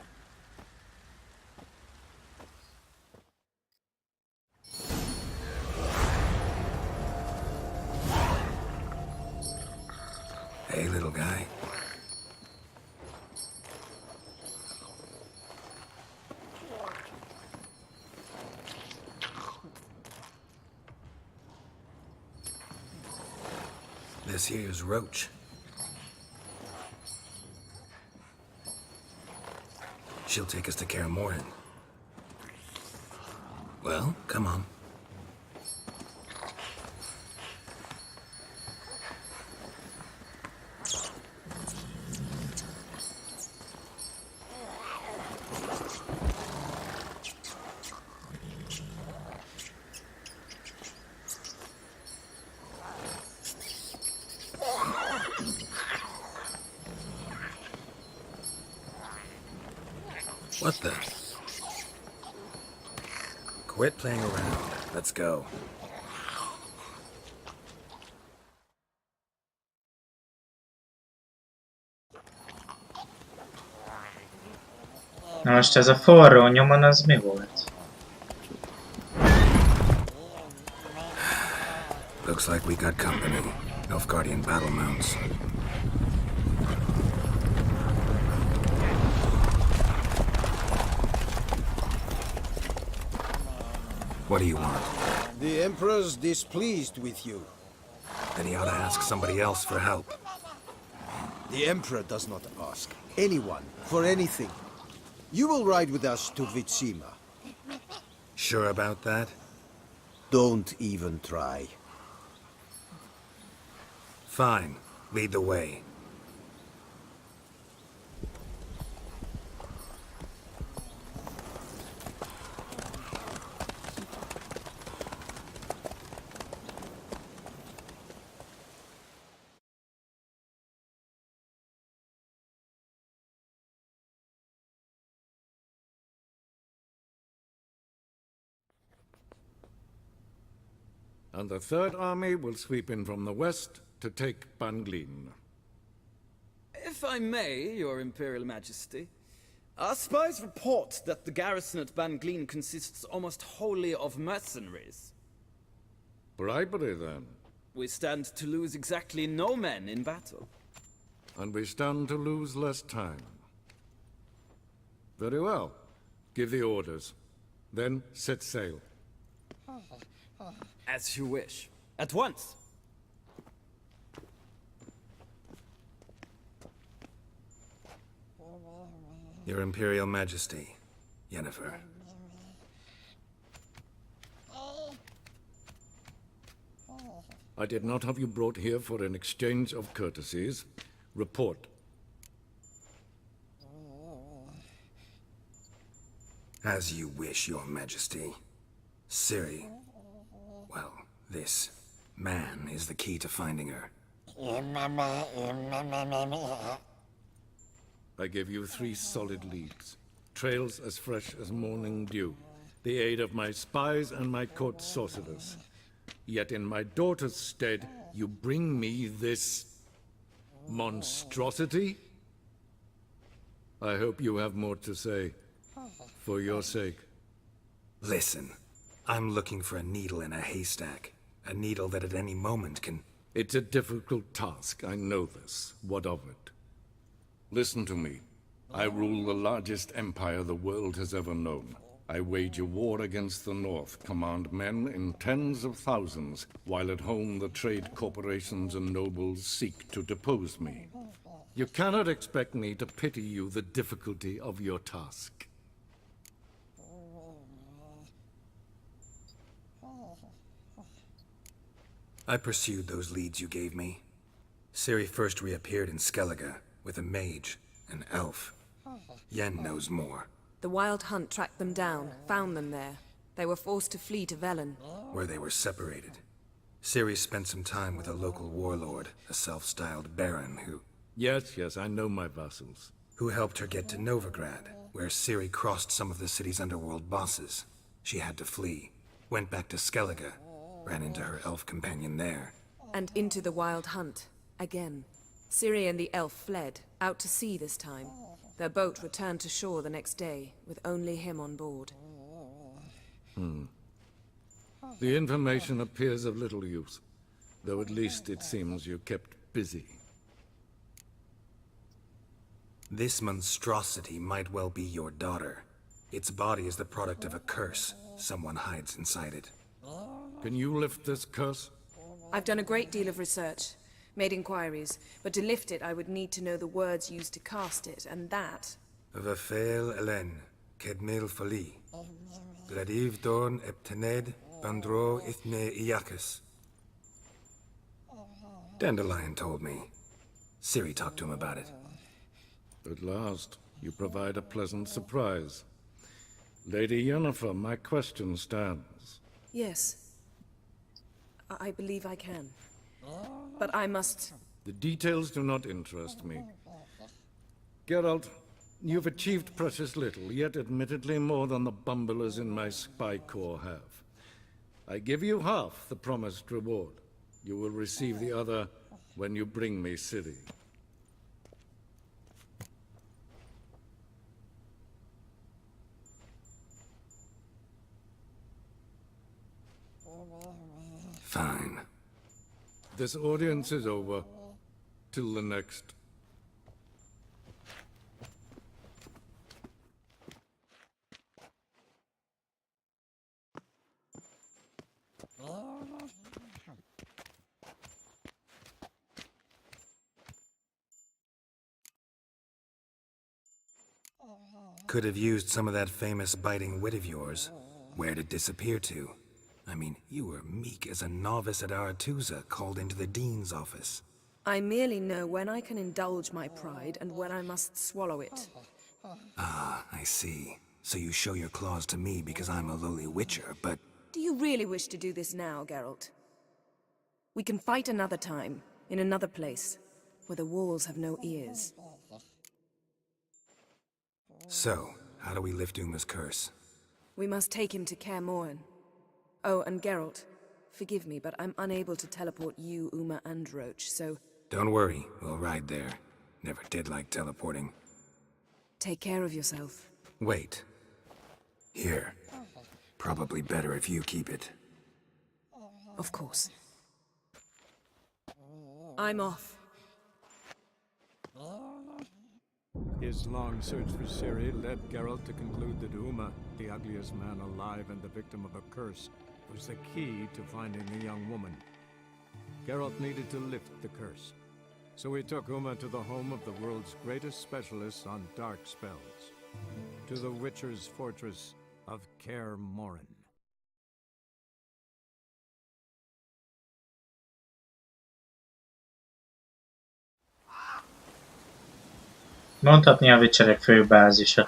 Hey, little guy. This here's Roach. She'll take us to Kaer Morhen. Well, come on. What the? Quit playing around. Let's go. Na most ez a forró nyomon az mi volt? Looks like we got company. Nilfgaardian battle mounts. What do you want? The Emperor's displeased with you. Then he ought to ask somebody else for help. The Emperor does not ask anyone for anything. You will ride with us to Vitsima. Sure about that? Don't even try. Fine. Lead the way. And the Third Army will sweep in from the west to take Banglin. If I may, Your Imperial Majesty, our spies report that the garrison at Banglin consists almost wholly of mercenaries. Bribery, then. We stand to lose exactly no men in battle. And we stand to lose less time. Very well. Give the orders. Then set sail. As you wish. At once! Your Imperial Majesty, Yennefer. I did not have you brought here for an exchange of courtesies. Report. As you wish, Your Majesty. Ciri. Well, this man is the key to finding her. I gave you 3 solid leads. Trails as fresh as morning dew. The aid of my spies and my court sorcerers. Yet in my daughter's stead, you bring me this monstrosity? I hope you have more to say. For your sake. Listen, I'm looking for a needle in a haystack. A needle that at any moment can... It's a difficult task, I know this. What of it? Listen to me. I rule the largest empire the world has ever known. I wage a war against the North, command men in tens of thousands, while at home the trade corporations and nobles seek to depose me. You cannot expect me to pity you the difficulty of your task. I pursued those leads you gave me. Ciri first reappeared in Skellige, with a mage, an elf. Yen knows more. The Wild Hunt tracked them down, found them there. They were forced to flee to Velen. Where they were separated. Ciri spent some time with a local warlord, a self-styled baron who... Yes, I know my vassals. Who helped her get to Novigrad, where Ciri crossed some of the city's underworld bosses. She had to flee. Went back to Skellige. Ran into her elf companion there. And into the Wild Hunt. Again. Ciri and the elf fled, out to sea this time. Their boat returned to shore the next day, with only him on board. The information appears of little use, though at least it seems you kept busy. This monstrosity might well be your daughter. Its body is the product of a curse. Someone hides inside it. Can you lift this curse? I've done a great deal of research, made inquiries, but to lift it I would need to know the words used to cast it, and that... Vafel Elen, Kedmil Fali. Gladiv Dorn Eptened, Bandro Ithne Iakis. Dandelion told me. Ciri talked to him about it. At last, you provide a pleasant surprise. Lady Yennefer, my question stands. Yes. I believe I can. But I must... The details do not interest me. Geralt, you've achieved precious little, yet admittedly more than the bumblers in my spy corps have. I give you half the promised reward. You will receive the other when you bring me Ciri. Fine. This audience is over. Till the next. could have used some of that famous biting wit of yours. Where'd it disappear to? I mean, you were meek as a novice at Aretusa, called into the Dean's office. I merely know when I can indulge my pride and when I must swallow it. Ah, I see. So you show your claws to me because I'm a lowly witcher, but... Do you really wish to do this now, Geralt? We can fight another time, in another place, where the walls have no ears. So, how do we lift Uma's curse? We must take him to Kaer Morhen. Oh, and Geralt, forgive me, but I'm unable to teleport you, Uma, and Roach, so... Don't worry, we'll ride there. Never did like teleporting. Take care of yourself. Wait. Here. Probably better if you keep it. Of course. I'm off. His long search for Ciri led Geralt to conclude that Uma, the ugliest man alive and the victim of a curse, was the key to finding the young woman. Geralt needed to lift the curse, so he took Uma to the home of the world's greatest specialists on dark spells, to the Witcher's fortress of Kaer Morhen. Mondhatni a Witcherek főbázisa.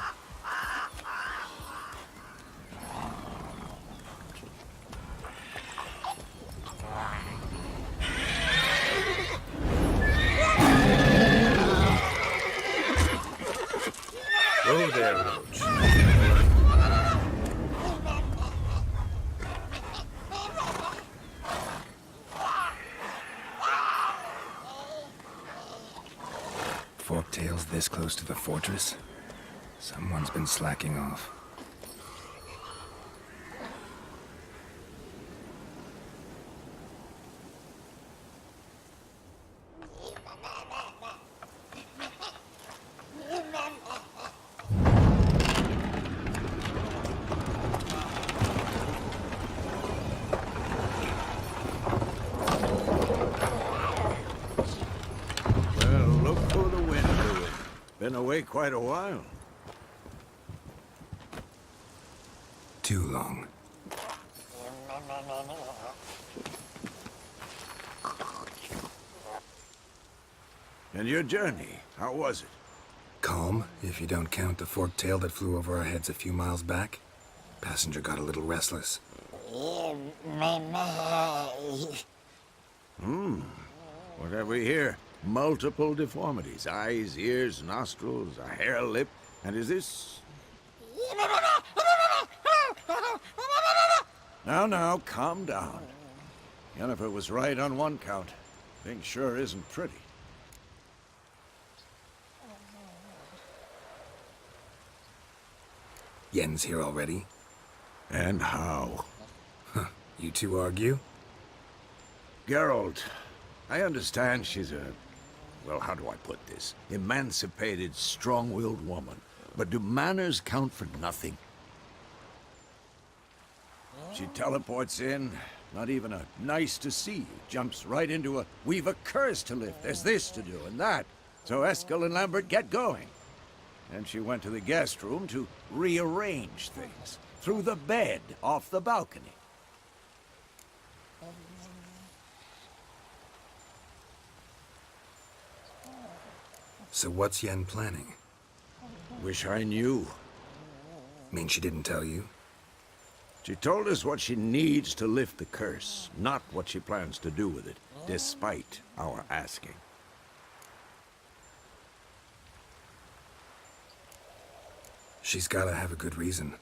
Go there, Roach. Forktail's this close to the fortress? Someone's been slacking off. Been away quite a while. Too long. And your journey, how was it? Calm, if you don't count the forktail that flew over our heads a few miles back. Passenger got a little restless. What have we here? Multiple deformities. Eyes, ears, nostrils, a hair lip. And is this... Now, calm down. Yennefer was right on one count. Thing sure isn't pretty. Yen's here already? And how? Huh. You two argue? Geralt, I understand she's a... well, how do I put this? Emancipated, strong-willed woman. But do manners count for nothing? She teleports in, not even a nice to see you. Jumps right into a, we've a curse to lift, there's this to do and that. So Eskel and Lambert get going. And she went to the guest room to rearrange things. Through the bed, off the balcony. So what's Yen planning? Wish I knew. Mean she didn't tell you? She told us what she needs to lift the curse, not what she plans to do with it, despite our asking. She's gotta have a good reason.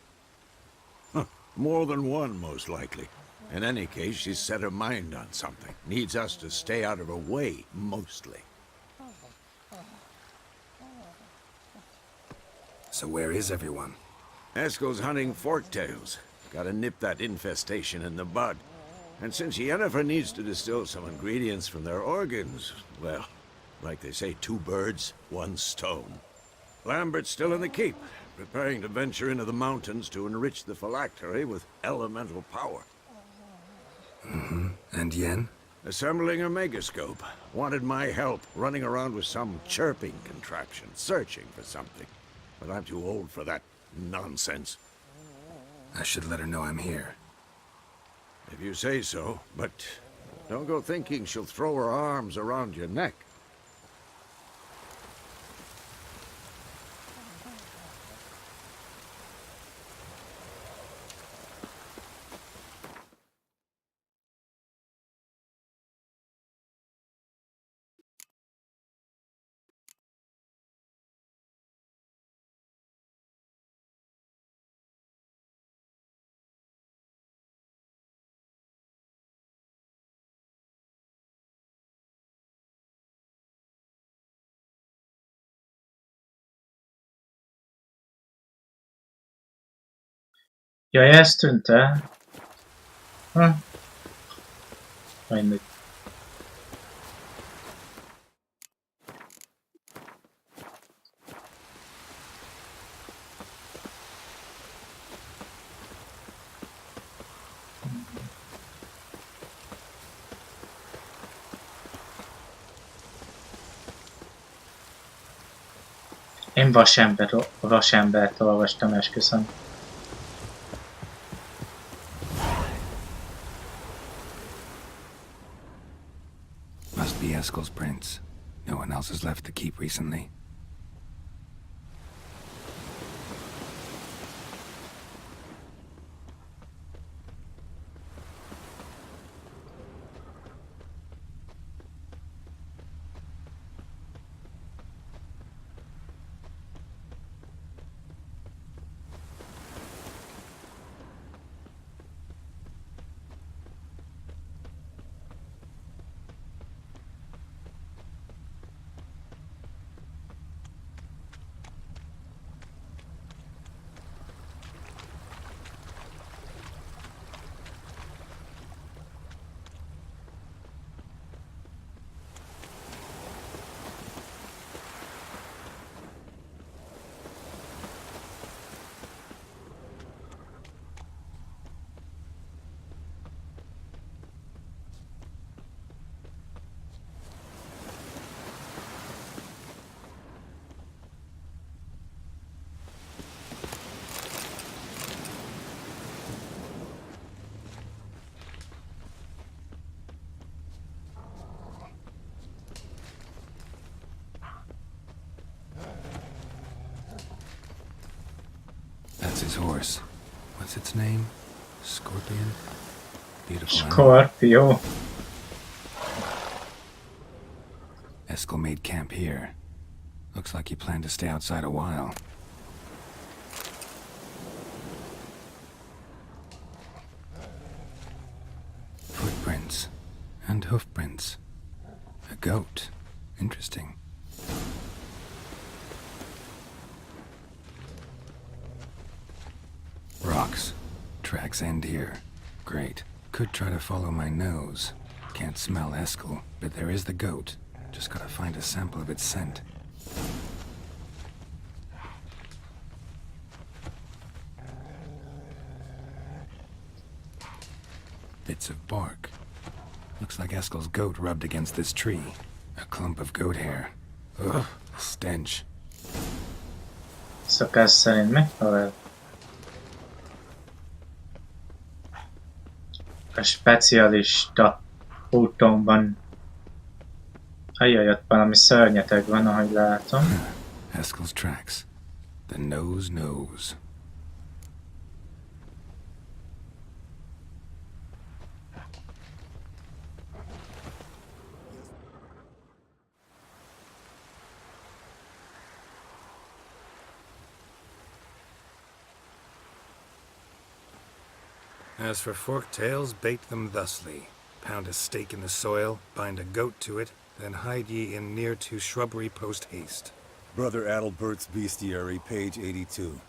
Huh. More than one, most likely. In any case, she's set her mind on something. Needs us to stay out of her way, mostly. So where is everyone? Eskel's hunting forktails. Gotta nip that infestation in the bud. And since Yennefer needs to distill some ingredients from their organs, well, like they say, 2 birds, 1 stone. Lambert's still in the keep, preparing to venture into the mountains to enrich the phylactery with elemental power. Mm-hmm. And Yen? Assembling a megascope. Wanted my help, running around with some chirping contraption, searching for something. But I'm too old for that Nonsense. I should let her know I'm here. If you say so, but don't go thinking she'll throw her arms around your neck. Jaj, ez tűnt el? Mindegy. Én vasembert olvastam, esküszöm. Must be Eskel's prints. No one else has left the keep recently. That's his horse. What's its name? Scorpion? Beautiful animal. Scorpio. Eskel made camp here. Looks like he planned to stay outside a while. Footprints. And hoofprints. A goat. Interesting. Rocks. Tracks end here. Great. Could try to follow my nose. Can't smell Eskel, but there is the goat. Just gotta find a sample of its scent. Bits of bark. Looks like Eskel's goat rubbed against this tree. A clump of goat hair. Ugh, a stench. Szokás szerint megtalál. A specialista útonban. Ajjaj, ott valami szörnyeteg van, ahogy látom. Eskel's tracks. The nose knows. As for forked tails, bait them thusly. Pound a stake in the soil, bind a goat to it, then hide ye in near to shrubbery post haste. Brother Adalbert's Bestiary, page 82.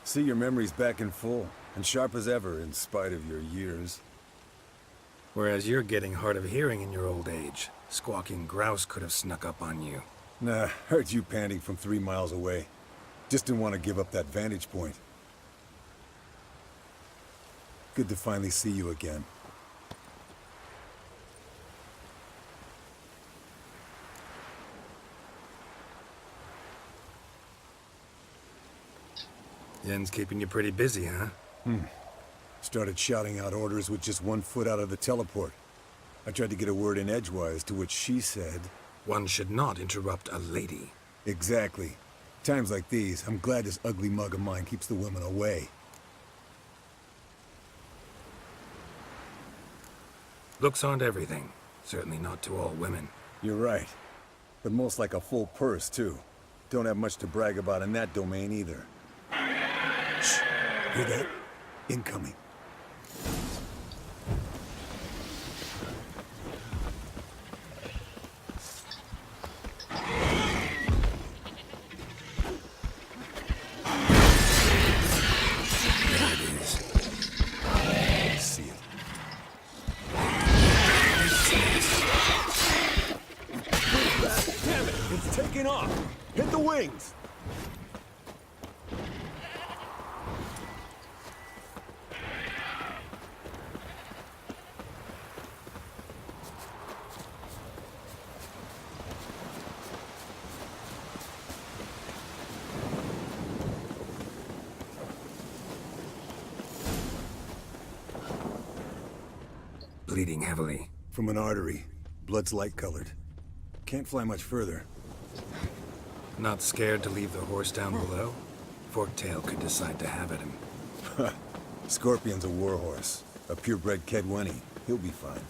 See your memories back in full, and sharp as ever in spite of your years. Whereas you're getting hard of hearing in your old age. Squawking grouse could have snuck up on you. Nah, heard you panting from 3 miles away. Just didn't want to give up that vantage point. Good to finally see you again. Yen's keeping you pretty busy, huh? Started shouting out orders with just 1 foot out of the teleport. I tried to get a word in edgewise, to which she said... One should not interrupt a lady. Exactly. Times like these, I'm glad this ugly mug of mine keeps the women away. Looks aren't everything. Certainly not to all women. You're right. But most like a full purse, too. Don't have much to brag about in that domain, either. Shh. Hear that? Incoming. There it is. See it. Damn it! It's taking off! Hit the wings! Bleeding heavily. From an artery. Blood's light-colored. Can't fly much further. Not scared to leave the horse down below? Forktail could decide to have at him. Scorpion's a warhorse. A purebred Kedwenny. He'll be fine.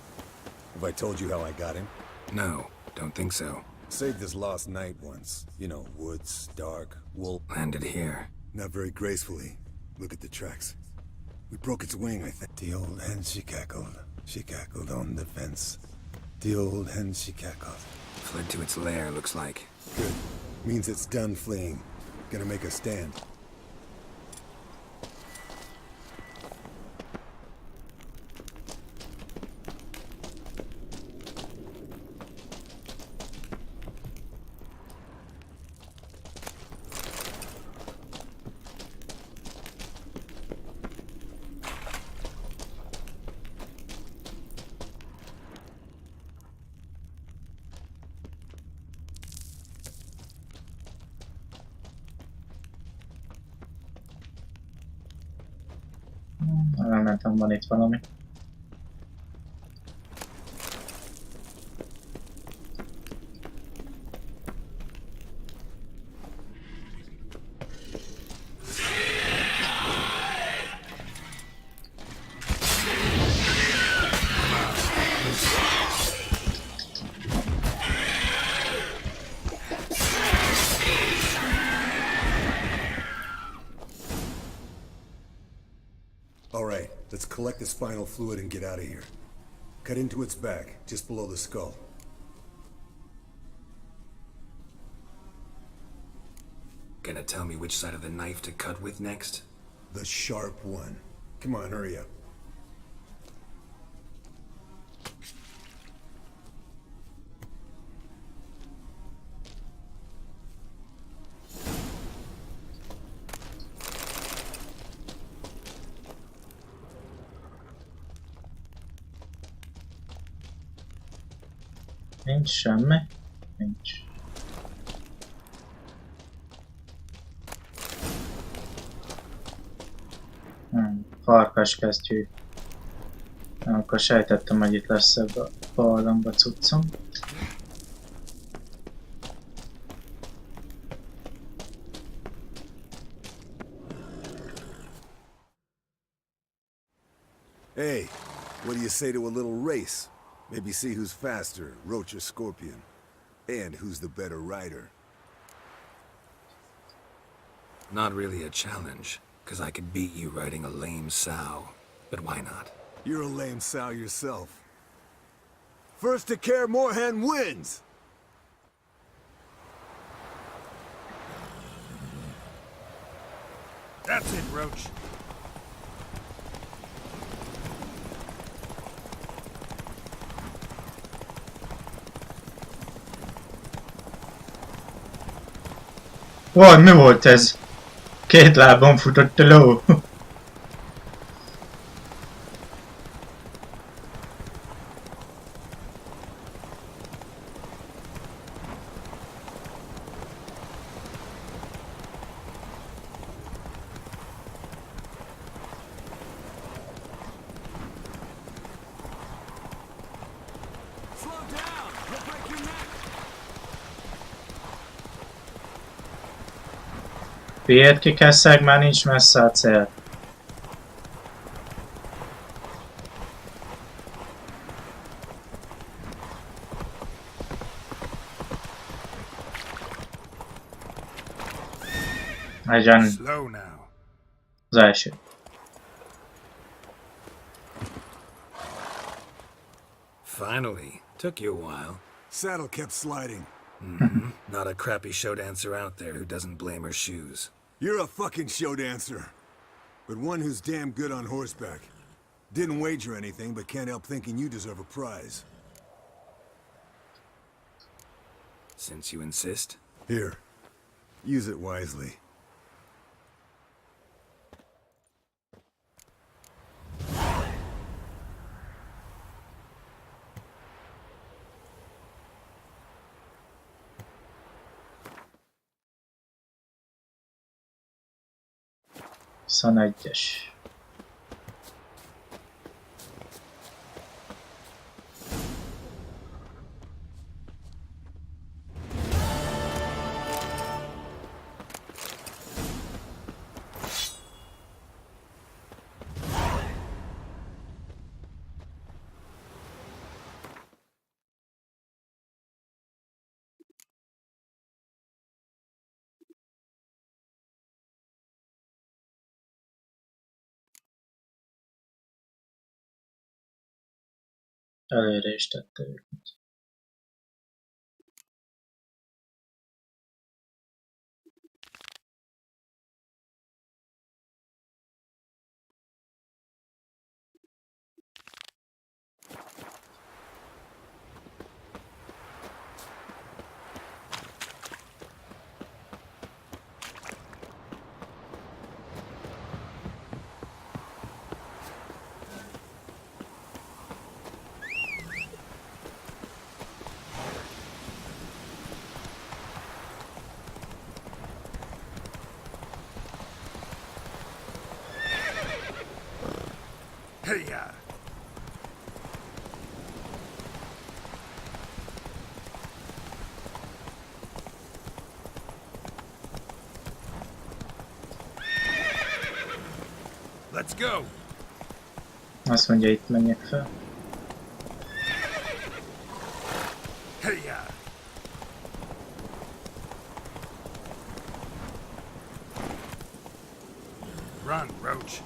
Have I told you how I got him? No, don't think so. Saved this lost night once. You know, woods, dark, wolf. Landed here. Not very gracefully. Look at the tracks. We broke its wing, I think. The old hen, she cackled. She cackled on the fence. The old hen, she cackled. Fled to its lair, looks like. Good. Means it's done fleeing. Gonna make a stand. Elmentem, van itt valami. Alright, let's collect the spinal fluid and get out of here. Cut into its back, just below the skull. Gonna tell me which side of the knife to cut with next? The sharp one. Come on, hurry up. Nincs semmi? Nincs. Farkaskesztyű. Akkor sejtettem, hogy itt lesz ebbe a barlangba cuccom. Hey, what do you say to a little race? Maybe see who's faster, Roach or Scorpion. And who's the better rider. Not really a challenge, because I could beat you riding a lame sow. But why not? You're a lame sow yourself. First to Care Moorhen wins! That's it, Roach. Vaj, mi volt ez? Két lábon futott a ló. Hülyét kikesszeg, már nincs messze a cél. Legyen az első. Finally. Took you a while. Saddle kept sliding. Mm-hmm. Not a crappy show dancer out there who doesn't blame her shoes. You're a fucking show dancer. But one who's damn good on horseback. Didn't wager anything, but can't help thinking you deserve a prize. Since you insist. Here. Use it wisely. Szanegyes. Előre is tette őket. Hey-ya! Let's go! Azt mondja, itt menjek fel. Hey-ya! Run, Roach.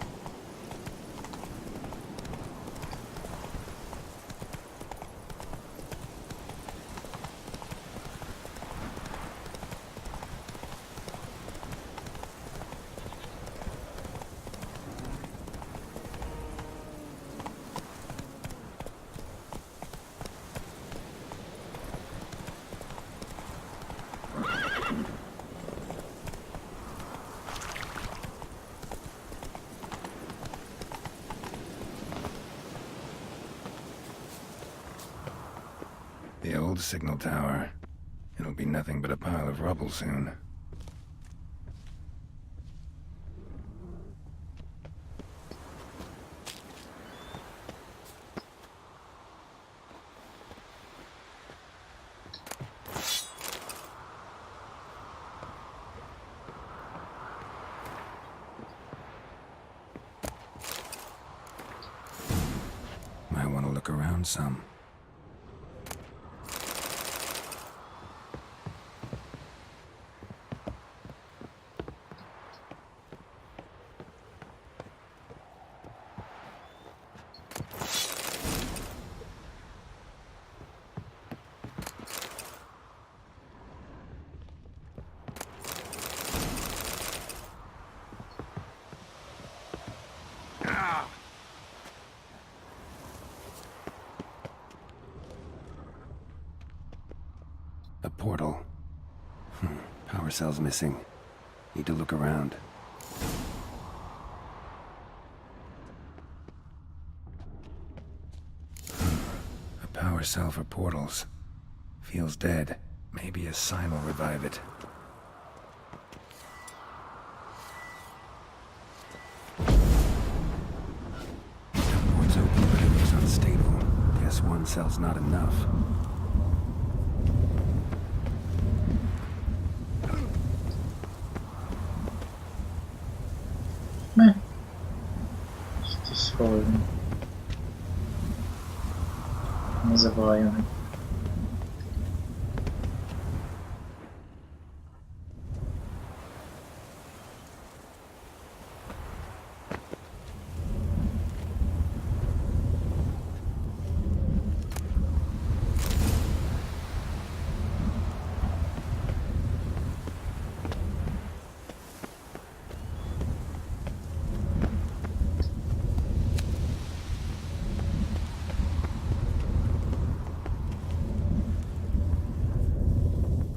The old signal tower. It'll be nothing but a pile of rubble soon. Might want to look around some. A portal. Power cell's missing. Need to look around. A power cell for portals. Feels dead. Maybe a sign will revive it. Door's open, but it looks unstable. Guess one cell's not enough.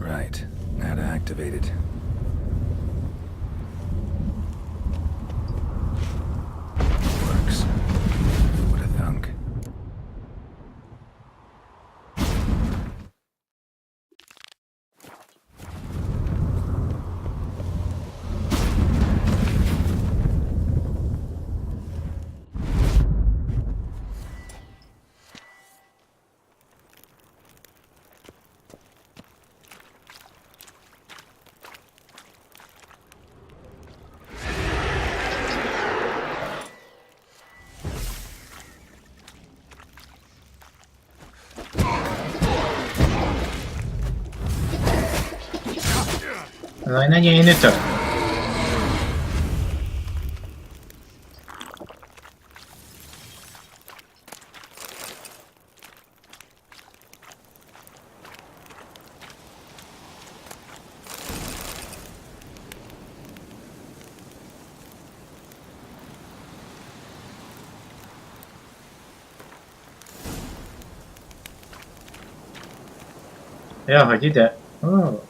Right. Now to activate it. Works. Who would have thunk? Laj, ne nyílj, ütök! Ja, hogy ide? Oh.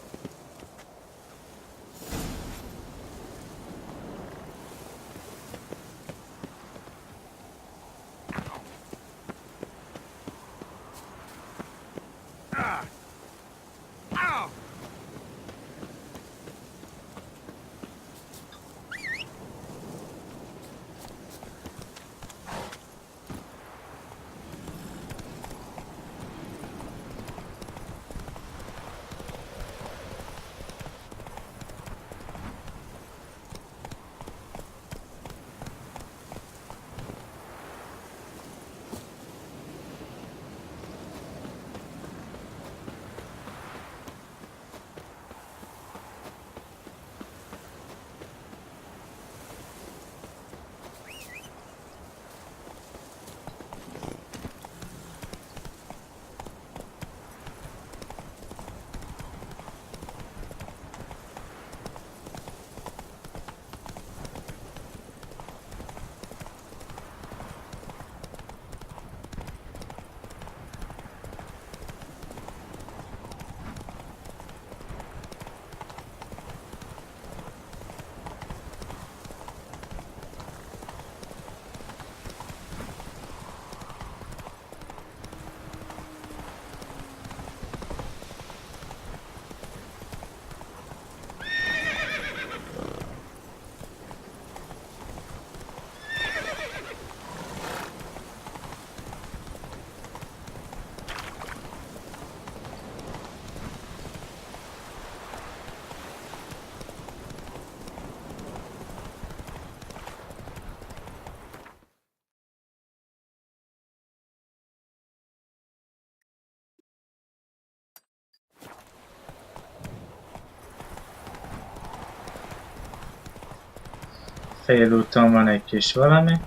Félúton van egy kis valami.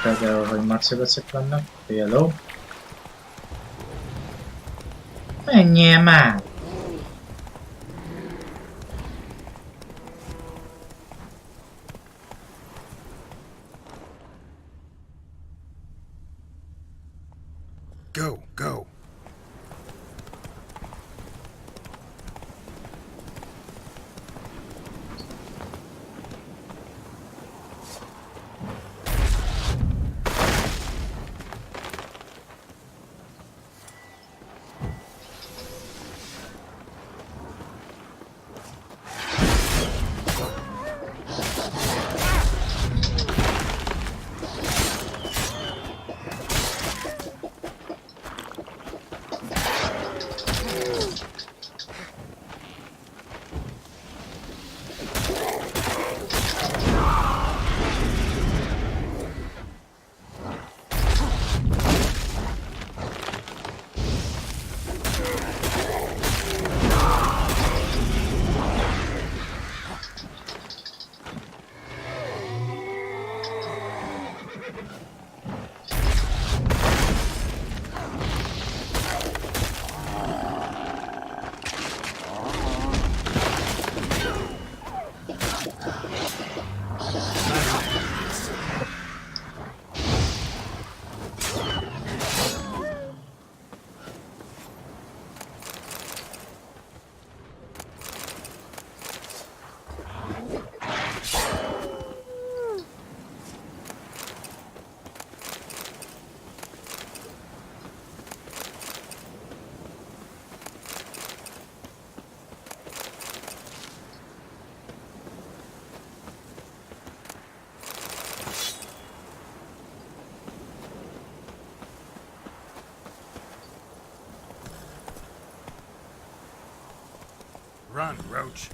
Például, hogy macigacik vannak. Hello. Menjél már! Go, go. Run, Roach.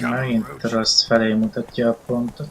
Megint rossz felé mutatja a pontot.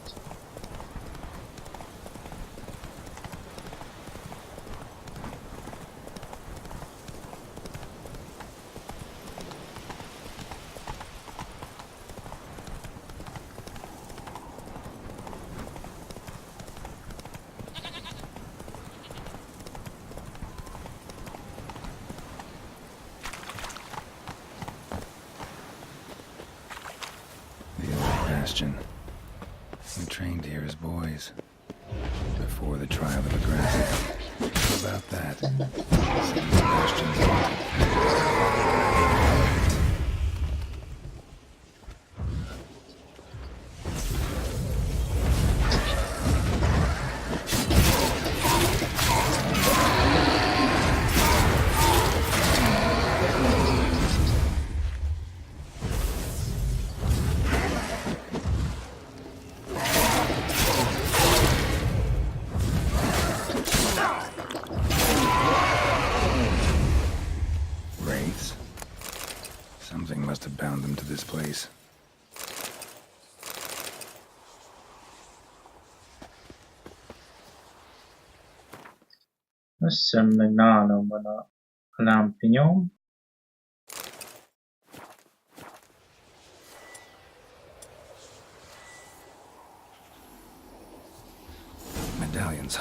We trained here as boys. Before the trial of the Grafika. How about that? Some questions. Something must have bound them to this place. Azt hiszem, meg nálam van a lámpinyom.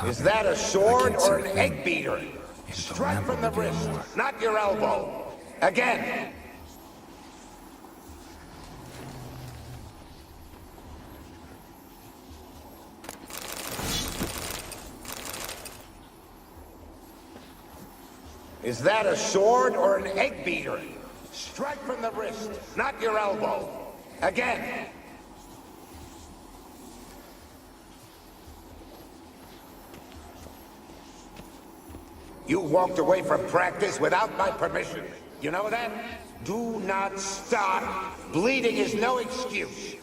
Is that a sword or an egg beater? Strike from the wrist, not your elbow. Again! Is that a sword or an egg beater? Strike from the wrist, not your elbow. Again! You walked away from practice without my permission. You know that? Do not stop. Bleeding is no excuse.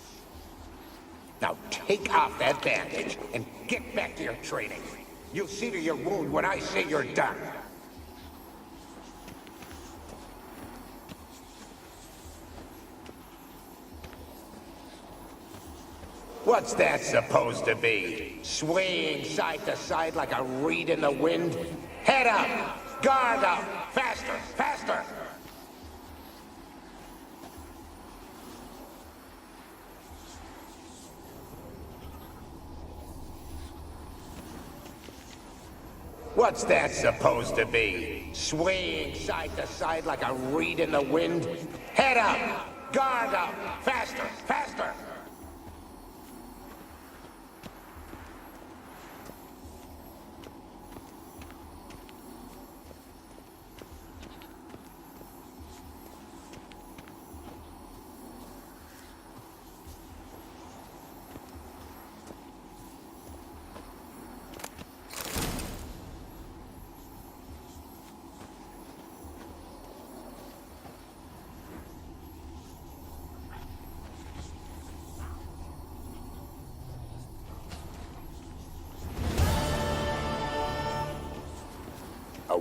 Now take off that bandage and get back to your training. You'll see to your wound when I say you're done. What's that supposed to be? Swaying side to side like a reed in the wind? Head up! Guard up! Faster! Faster! What's that supposed to be? Swaying side to side like a reed in the wind? Head up! Guard up! Faster! Faster!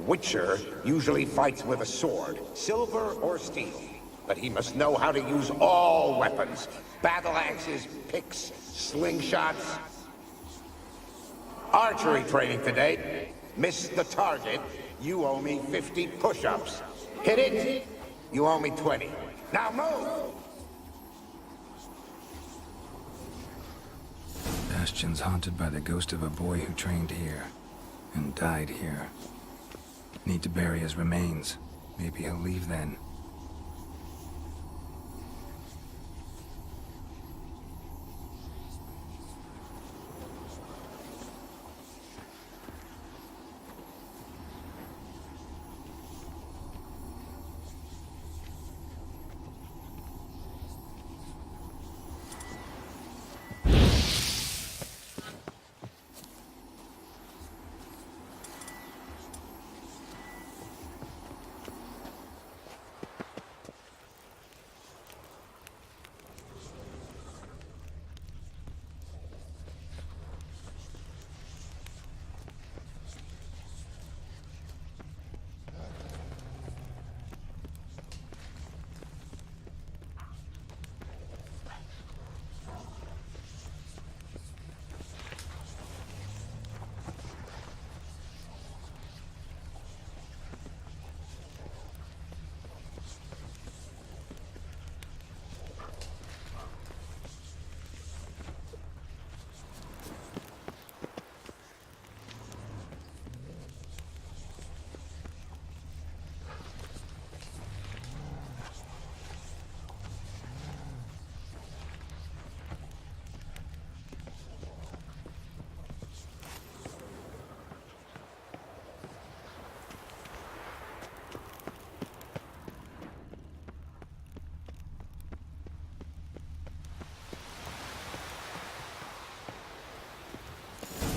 witcher usually fights with a sword, silver or steel. But he must know how to use all weapons. Battle axes, picks, slingshots. Archery training today. Miss the target, you owe me 50 push-ups. Hit it, you owe me 20. Now move! Bastion's haunted by the ghost of a boy who trained here and died here. Need to bury his remains. Maybe he'll leave then.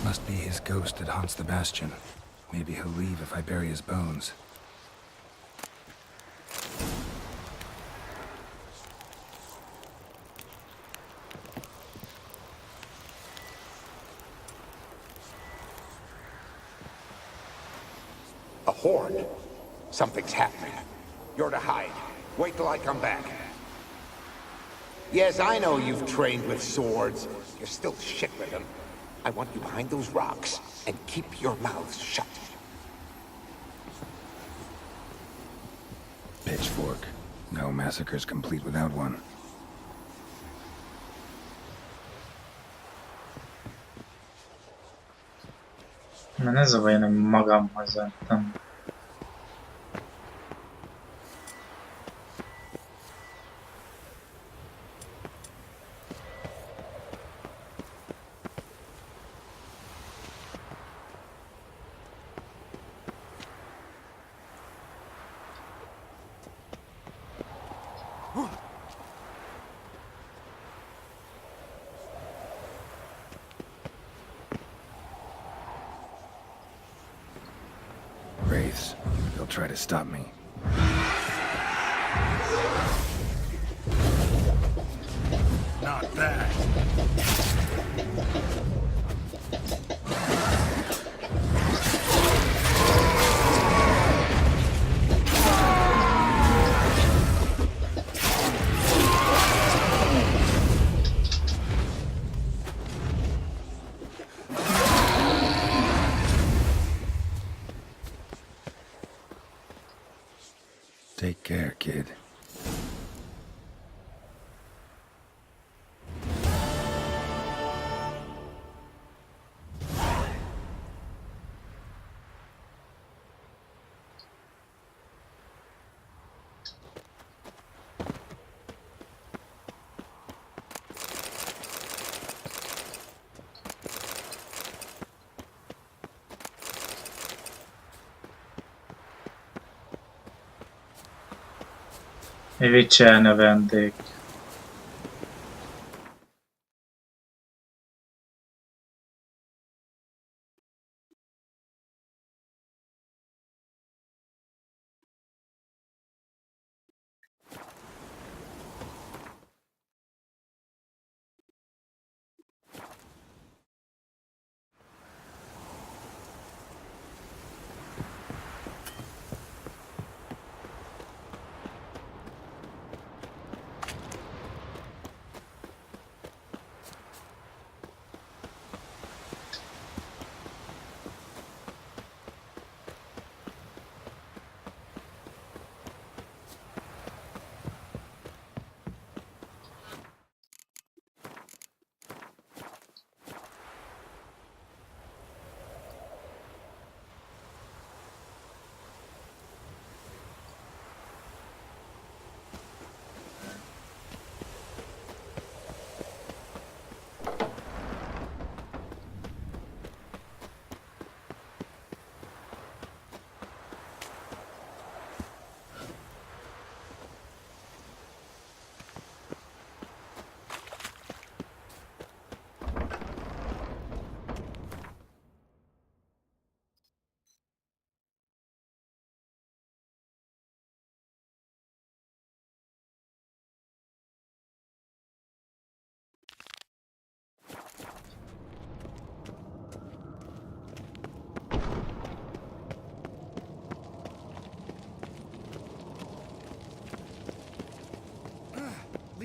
Must be his ghost that haunts the Bastion. Maybe he'll leave if I bury his bones. A horde. Something's happening. You're to hide. Wait till I come back. Yes, I know you've trained with swords. You're still shit with them. I want you behind those rocks, and keep your mouths shut. Pitchfork. No massacre's complete without one. Na ne zavarjon, hogy magamhoz vettem. Wraiths. They'll try to stop me. Not bad. Take care, kid. Mi viccelne vendég.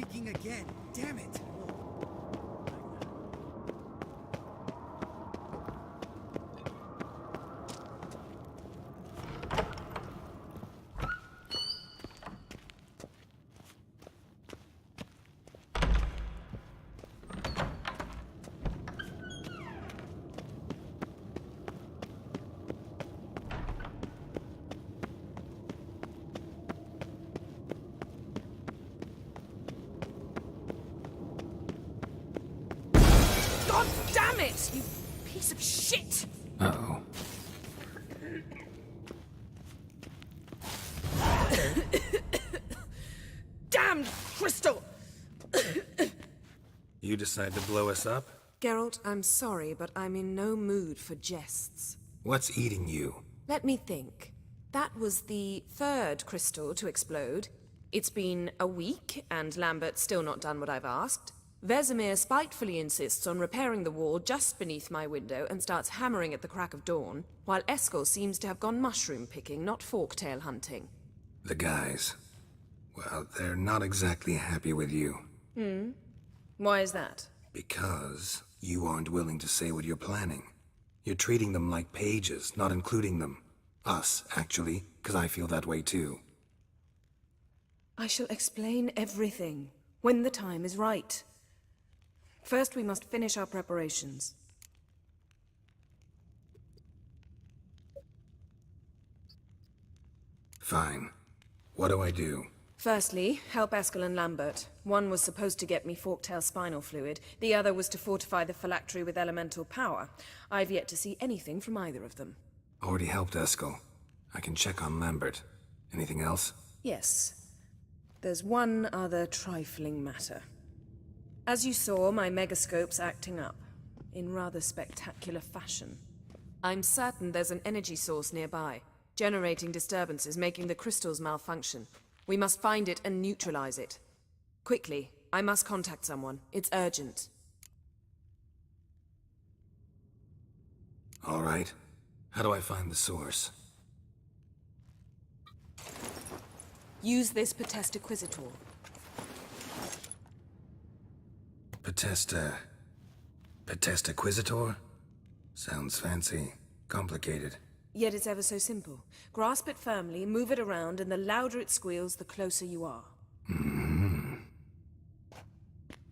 leaking again. Damn it! God damn it, you piece of shit! Uh-oh. Damned crystal! You decide to blow us up? Geralt, I'm sorry, but I'm in no mood for jests. What's eating you? Let me think. That was the third crystal to explode. It's been a week, and Lambert's still not done what I've asked. Vesemir spitefully insists on repairing the wall just beneath my window and starts hammering at the crack of dawn, while Eskel seems to have gone mushroom picking, not forktail hunting. The guys. Well, they're not exactly happy with you. Why is that? Because you aren't willing to say what you're planning. You're treating them like pages, not including them. Us, actually, because I feel that way too. I shall explain everything, when the time is right. First, we must finish our preparations. Fine. What do I do? Firstly, help Eskel and Lambert. One was supposed to get me forktail spinal fluid, the other was to fortify the phylactery with elemental power. I've yet to see anything from either of them. Already helped Eskel. I can check on Lambert. Anything else? Yes. There's one other trifling matter. As you saw, my megascope's acting up, in rather spectacular fashion. I'm certain there's an energy source nearby, generating disturbances, making the crystals malfunction. We must find it and neutralize it. Quickly, I must contact someone. It's urgent. All right. How do I find the source? Use this Potestaquizator. Potestaquizator? Sounds fancy. Complicated. Yet it's ever so simple. Grasp it firmly, move it around, and the louder it squeals, the closer you are.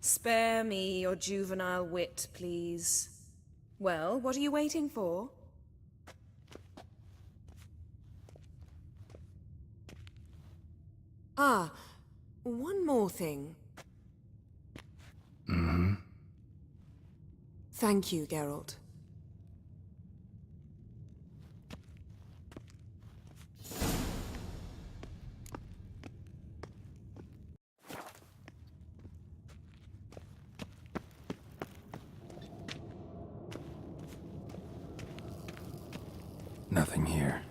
Spare me your juvenile wit, please. Well, what are you waiting for? Ah, one more thing. Thank you, Geralt. Nothing here.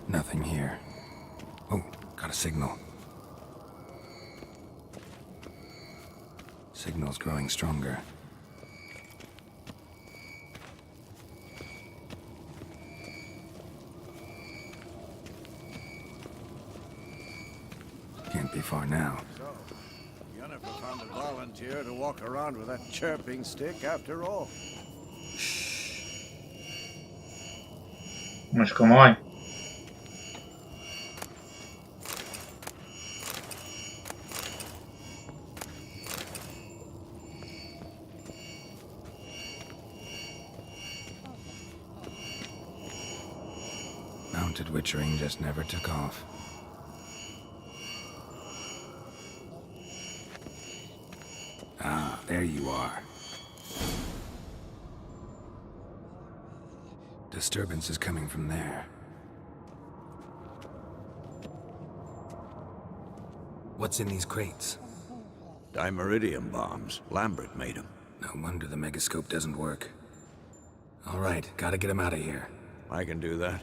Nothing here. Oh, got a signal. Signal's growing stronger. Can't be far now. So, Yennefer found a volunteer to walk around with that chirping stick after all. Most komoly. Mounted witchering just never took off. Ah, there you are. Disturbance is coming from there. What's in these crates? Dimeridium bombs. Lambert made them. No wonder the megascope doesn't work. All right, gotta get him out of here. I can do that.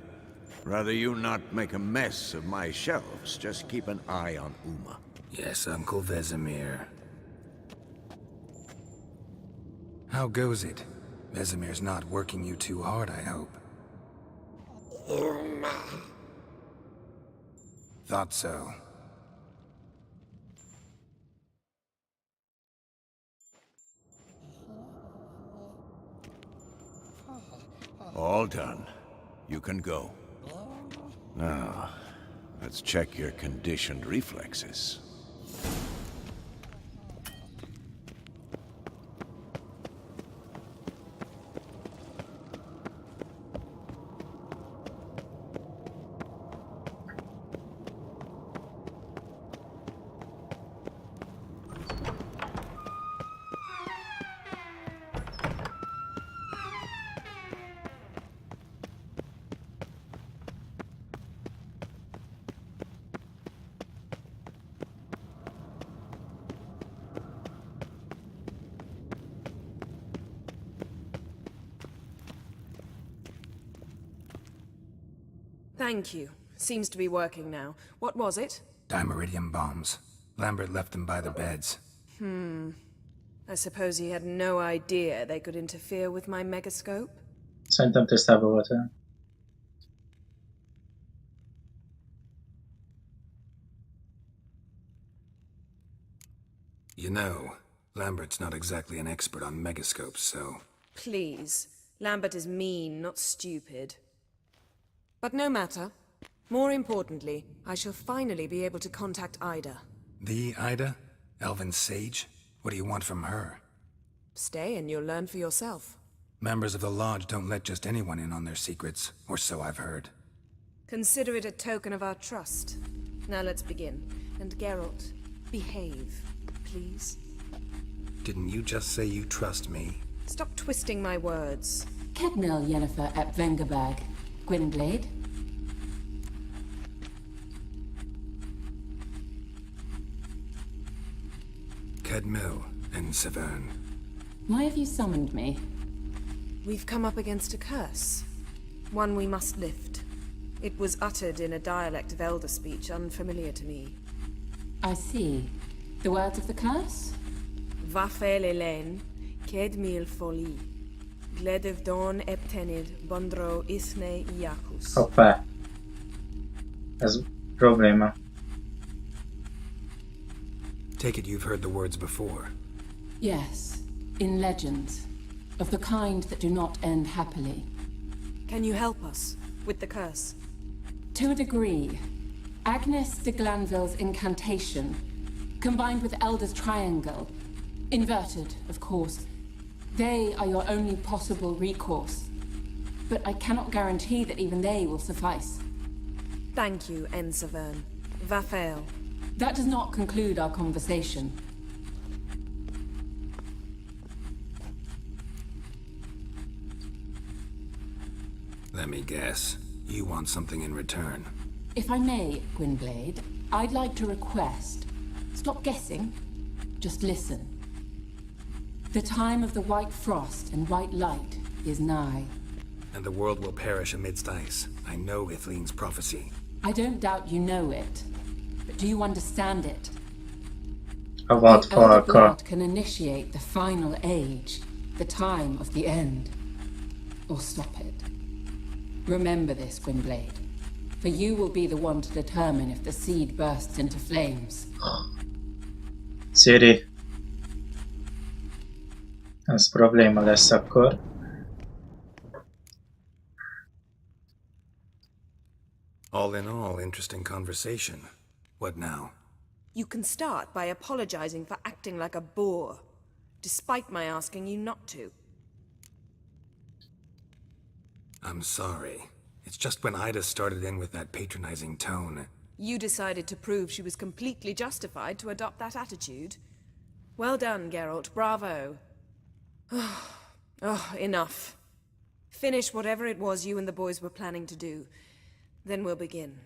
Rather you not make a mess of my shelves, just keep an eye on Uma. Yes, Uncle Vesemir. How goes it? Vesemir's not working you too hard, I hope. Uma. Thought so. All done. You can go. Now, let's check your conditioned reflexes. Thank you. Seems to be working now. What was it? Dimeridium bombs. Lambert left them by the beds. I suppose he had no idea they could interfere with my megascope? Szerintem tisztában volt vele. You know, Lambert's not exactly an expert on megascopes, so... Please. Lambert is mean, not stupid. But no matter. More importantly, I shall finally be able to contact Ida. The Ida? Elven sage? What do you want from her? Stay and you'll learn for yourself. Members of the Lodge don't let just anyone in on their secrets, or so I've heard. Consider it a token of our trust. Now let's begin. And Geralt, behave, please. Didn't you just say you trust me? Stop twisting my words. Kednel Yennefer at Vengerbag. Gwynblade. Kedmil and Severn. Why have you summoned me? We've come up against a curse. One we must lift. It was uttered in a dialect of Elder speech unfamiliar to me. I see. The words of the curse? Vafel Elen, Kedmil Foli. Gledev Don Eptenid, Bondro Isne Iakus. Hoppá. Ez probléma. Take it you've heard the words before. Yes, in legends. Of the kind that do not end happily. Can you help us with the curse? To a degree. Agnes de Glanville's incantation, combined with Elder's triangle, inverted, of course. They are your only possible recourse. But I cannot guarantee that even they will suffice. Thank you, Ensevern. Vafel. That does not conclude our conversation. Let me guess. You want something in return. If I may, Gwynblade, I'd like to request. Stop guessing. Just listen. The time of the white frost and white light is nigh. And the world will perish amidst ice. I know Ithleen's prophecy. I don't doubt you know it. But do you understand it? About the Elder Parker. Blood can initiate the final age, the time of the end. Or stop it. Remember this, Gwynblade. For you will be the one to determine if the seed bursts into flames. Ciri. Ez probléma lesz akkor. All in all, interesting conversation. What now? You can start by apologizing for acting like a boor, despite my asking you not to. I'm sorry. It's just when Ida started in with that patronizing tone. You decided to prove she was completely justified to adopt that attitude. Well done, Geralt. Bravo. Oh, enough. Finish whatever it was you and the boys were planning to do. Then we'll begin.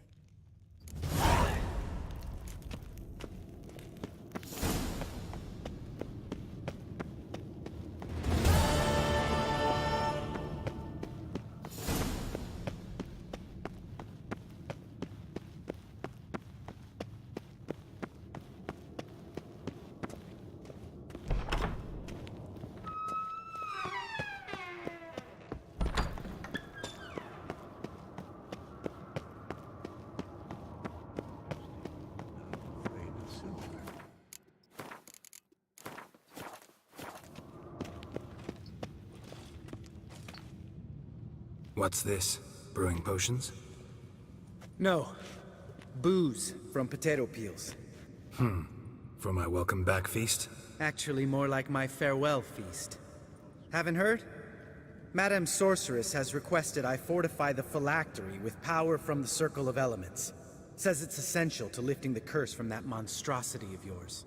What's this? Brewing potions? No. Booze from potato peels. For my welcome back feast? Actually, more like my farewell feast. Haven't heard? Madame Sorceress has requested I fortify the phylactery with power from the Circle of Elements. Says it's essential to lifting the curse from that monstrosity of yours.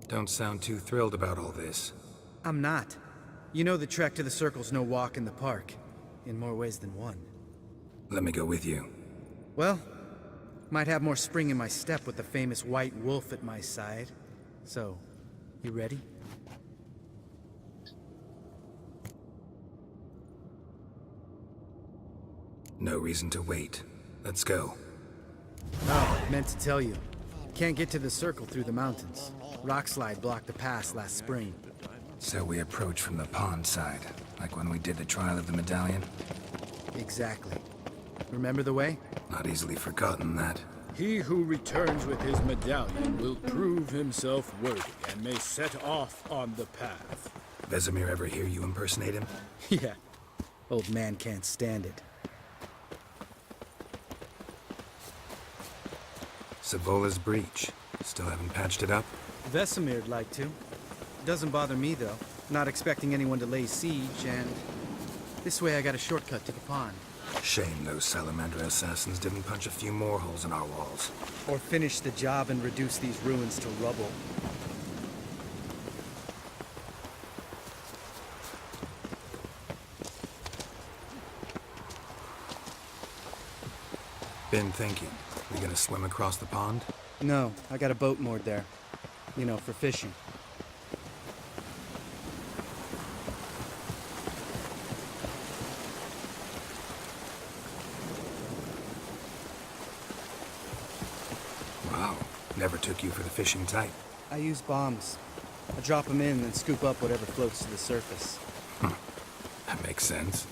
Don't sound too thrilled about all this. I'm not. You know the trek to the Circle's no walk in the park. In more ways than one. Let me go with you. Well, might have more spring in my step with the famous white wolf at my side. So, you ready? No reason to wait. Let's go. Oh, meant to tell you. Can't get to the Circle through the mountains. Rockslide blocked the pass last spring. So we approach from the pond side, like when we did the trial of the medallion? Exactly. Remember the way? Not easily forgotten, that. He who returns with his medallion will prove himself worthy and may set off on the path. Vesemir ever hear you impersonate him? Yeah. Old man can't stand it. Savola's breach. Still haven't patched it up? Vesemir'd like to. Doesn't bother me, though. Not expecting anyone to lay siege, and... this way I got a shortcut to the pond. Shame those Salamander assassins didn't punch a few more holes in our walls. Or finish the job and reduce these ruins to rubble. Been thinking. We gonna swim across the pond? No, I got a boat moored there. You know, for fishing. Wow. Never took you for the fishing type. I use bombs. I drop them in and scoop up whatever floats to the surface. That makes sense.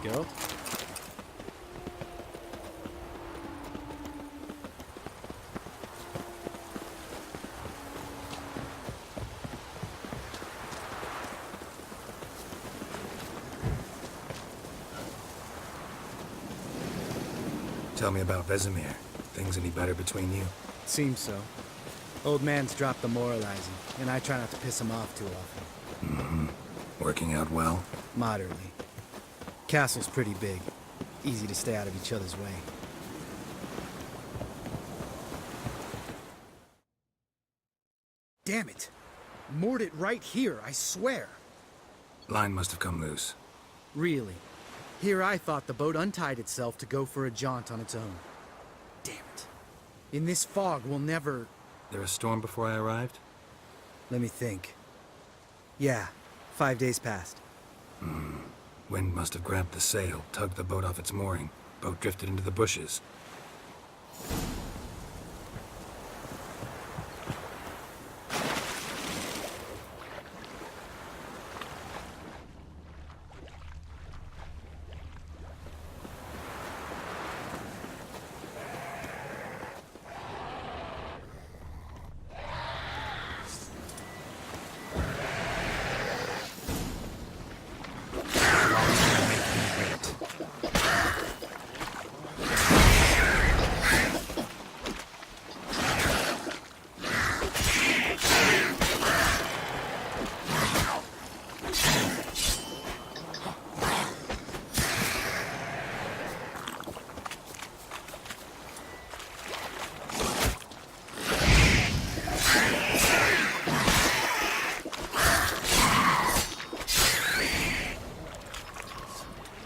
Geralt? Tell me about Vesemir. Things any better between you? Seems so. Old man's dropped the moralizing, and I try not to piss him off too often. Mm-hmm. Working out well? Moderately. Castle's pretty big. Easy to stay out of each other's way. Damn it! Moored it right here, I swear! Line must have come loose. Really? Here I thought the boat untied itself to go for a jaunt on its own. Damn it. In this fog, we'll never... There a storm before I arrived? Let me think. Yeah, 5 days passed. Wind must have grabbed the sail, tugged the boat off its mooring. Boat drifted into the bushes.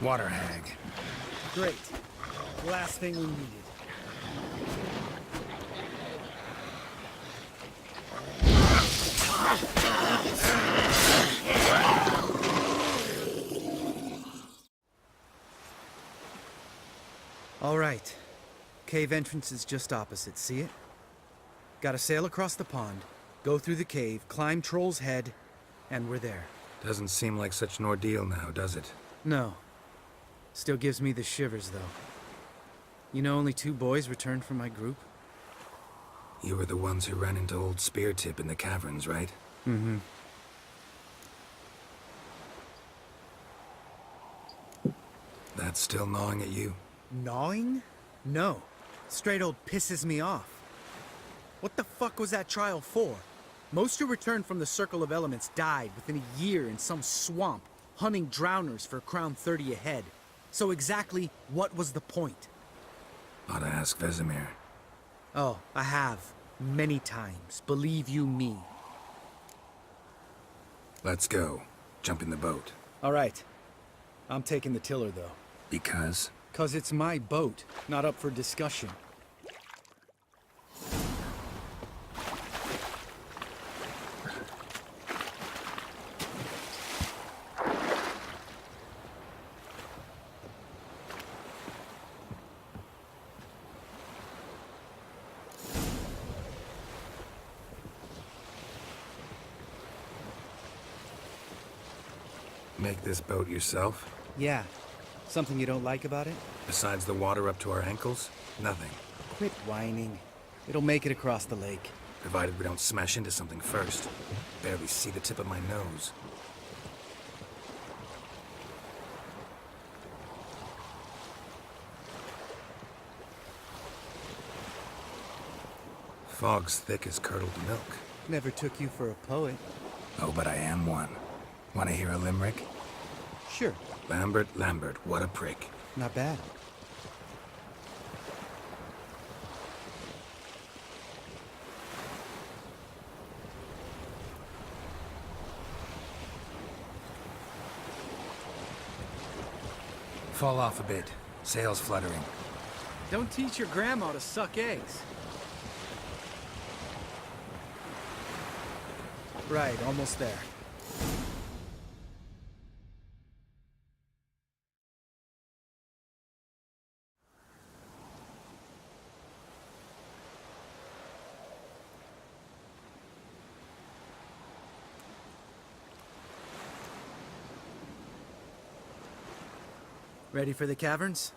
Water hag. Great. Last thing we needed. All right. Cave entrance is just opposite, see it? Gotta sail across the pond, go through the cave, climb Troll's Head, and we're there. Doesn't seem like such an ordeal now, does it? No. Still gives me the shivers, though. You know only 2 boys returned from my group? You were the ones who ran into old Speartip in the caverns, right? Mm-hmm. That's still gnawing at you? Gnawing? No. Straight old pisses me off. What the fuck was that trial for? Most who returned from the Circle of Elements died within a year in some swamp, hunting drowners for a crown 30 a head. So exactly what was the point? Ought to ask Vesemir. Oh, I have. Many times. Believe you me. Let's go. Jump in the boat. All right. I'm taking the tiller, though. Because? 'Cause it's my boat, not up for discussion. Make this boat yourself? Yeah. Something you don't like about it? Besides the water up to our ankles? Nothing. Quit whining. It'll make it across the lake. Provided we don't smash into something first. Barely see the tip of my nose. Fog's thick as curdled milk. Never took you for a poet. Oh, but I am one. Want to hear a limerick? Sure. Lambert, Lambert, what a prick. Not bad. Fall off a bit. Sails fluttering. Don't teach your grandma to suck eggs. Right, almost there. Ready for the caverns?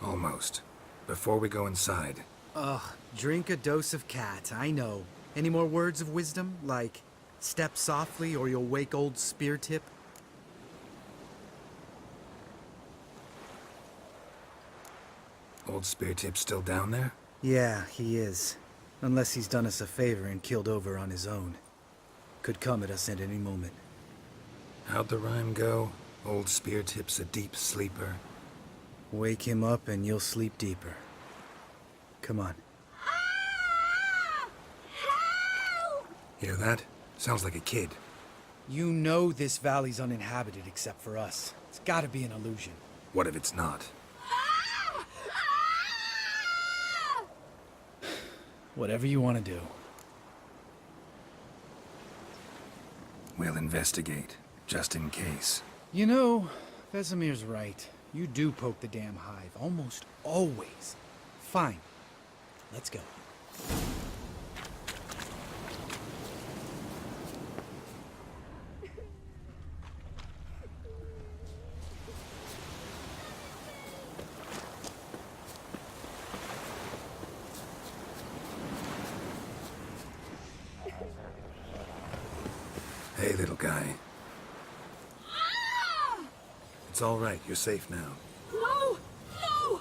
Almost. Before we go inside. Ugh, drink a dose of cat, I know. Any more words of wisdom, like step softly or you'll wake old Speartip? Old Speartip's still down there? Yeah, he is. Unless he's done us a favor and killed over on his own. Could come at us at any moment. How'd the rhyme go? Old Speartip's a deep sleeper. Wake him up and you'll sleep deeper. Come on. Hear that? Sounds like a kid. You know this valley's uninhabited except for us. It's gotta be an illusion. What if it's not? Whatever you want to do. We'll investigate, just in case. You know, Vesemir's right. You do poke the damn hive, almost always. Fine. Let's go. Hey, little guy. It's all right. You're safe now. No! No!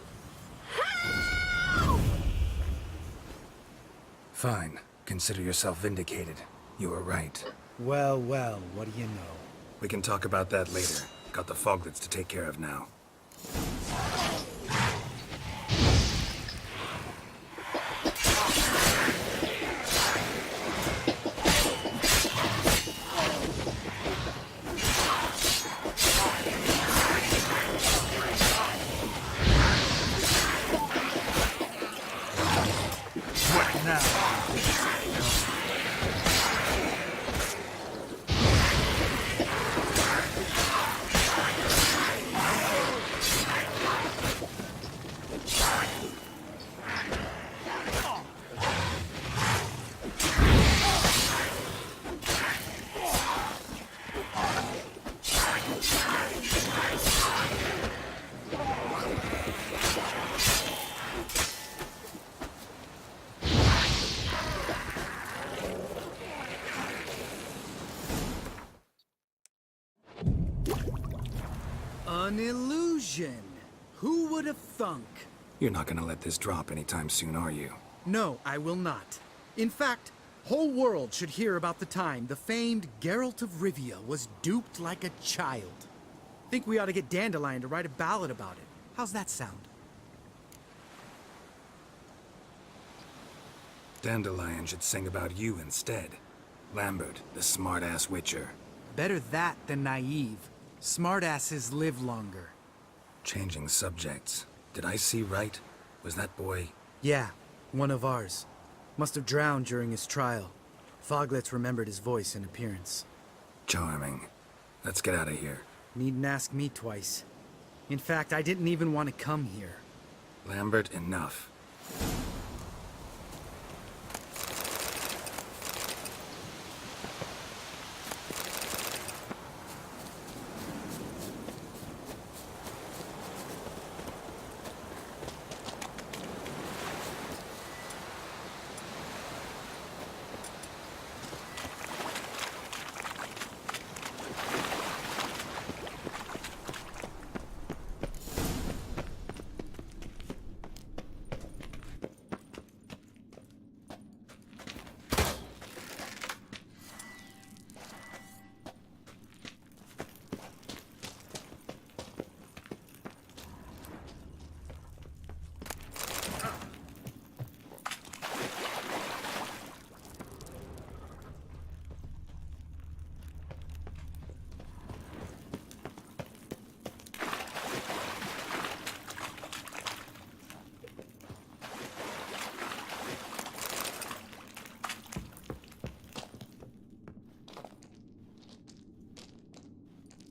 Fine. Consider yourself vindicated. You were right. Well, well, what do you know? We can talk about that later. Got the foglets to take care of now. An illusion. Who would have thunk? You're not gonna let this drop anytime soon, are you? No, I will not. In fact, whole world should hear about the time the famed Geralt of Rivia was duped like a child. Think we ought to get Dandelion to write a ballad about it. How's that sound? Dandelion should sing about you instead. Lambert, the smart-ass witcher. Better that than naive. Smartasses live longer. Changing subjects. Did I see right? Was that boy... Yeah, one of ours. Must have drowned during his trial. Foglets remembered his voice and appearance. Charming. Let's get out of here. Needn't ask me twice. In fact, I didn't even want to come here. Lambert, enough.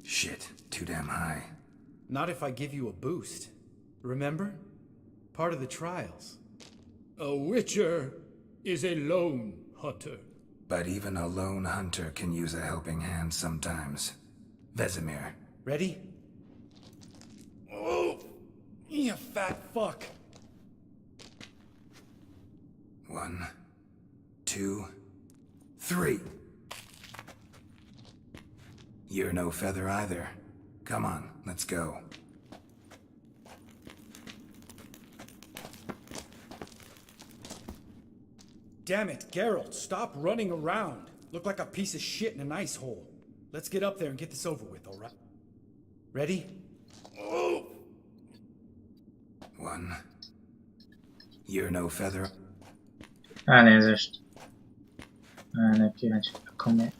Shit, too damn high. Not if I give you a boost. Remember? Part of the trials. A witcher is a lone hunter. But even a lone hunter can use a helping hand sometimes. Vesemir. Ready? Oh, you fat fuck. 1, 2, 3. You're no feather either. Come on, let's go. Damn it, Geralt, stop running around. Look like a piece of shit in an ice hole. Let's get up there and get this over with, alright? Ready? Oh. 1. You're no feather. Elnézést. Elnék kíváncsi. Akkor mi?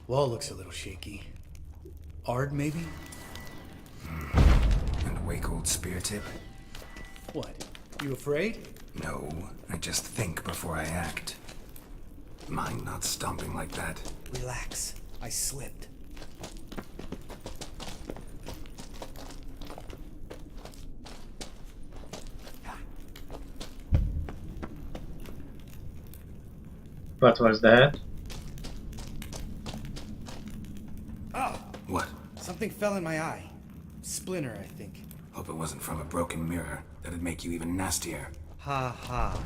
Wall looks a little shaky. Ard, maybe? And a wake-old spear tip? What? You afraid? No, I just think before I act. Mind not stomping like that. Relax. I slipped. What was that? Ah! What? Something fell in my eye. Splinter, I think. Hope it wasn't from a broken mirror. That'd make you even nastier. Ha ha.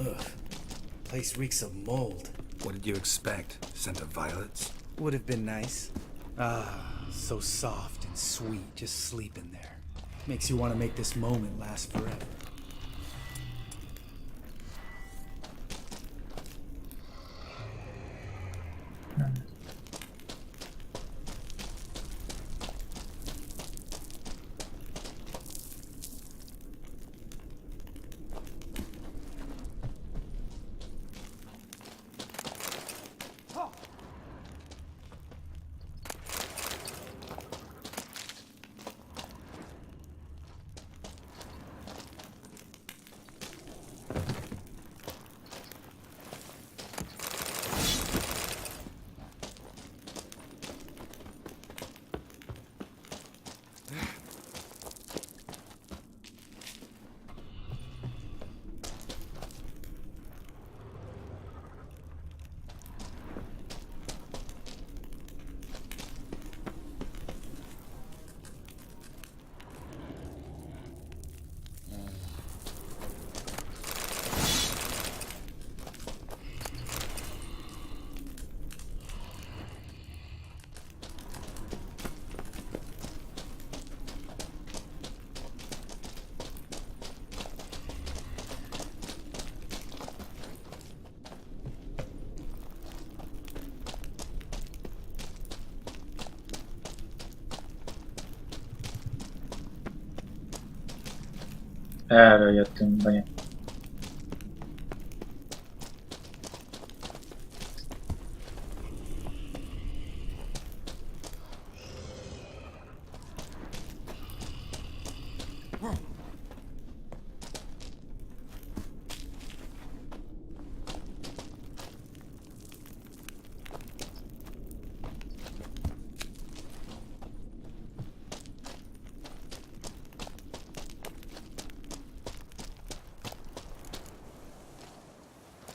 Ugh. Place reeks of mold. What did you expect? Scent of violets? Would have been nice. Ah, so soft and sweet, just sleeping there. Makes you want to make this moment last forever. Erről jöttünk be.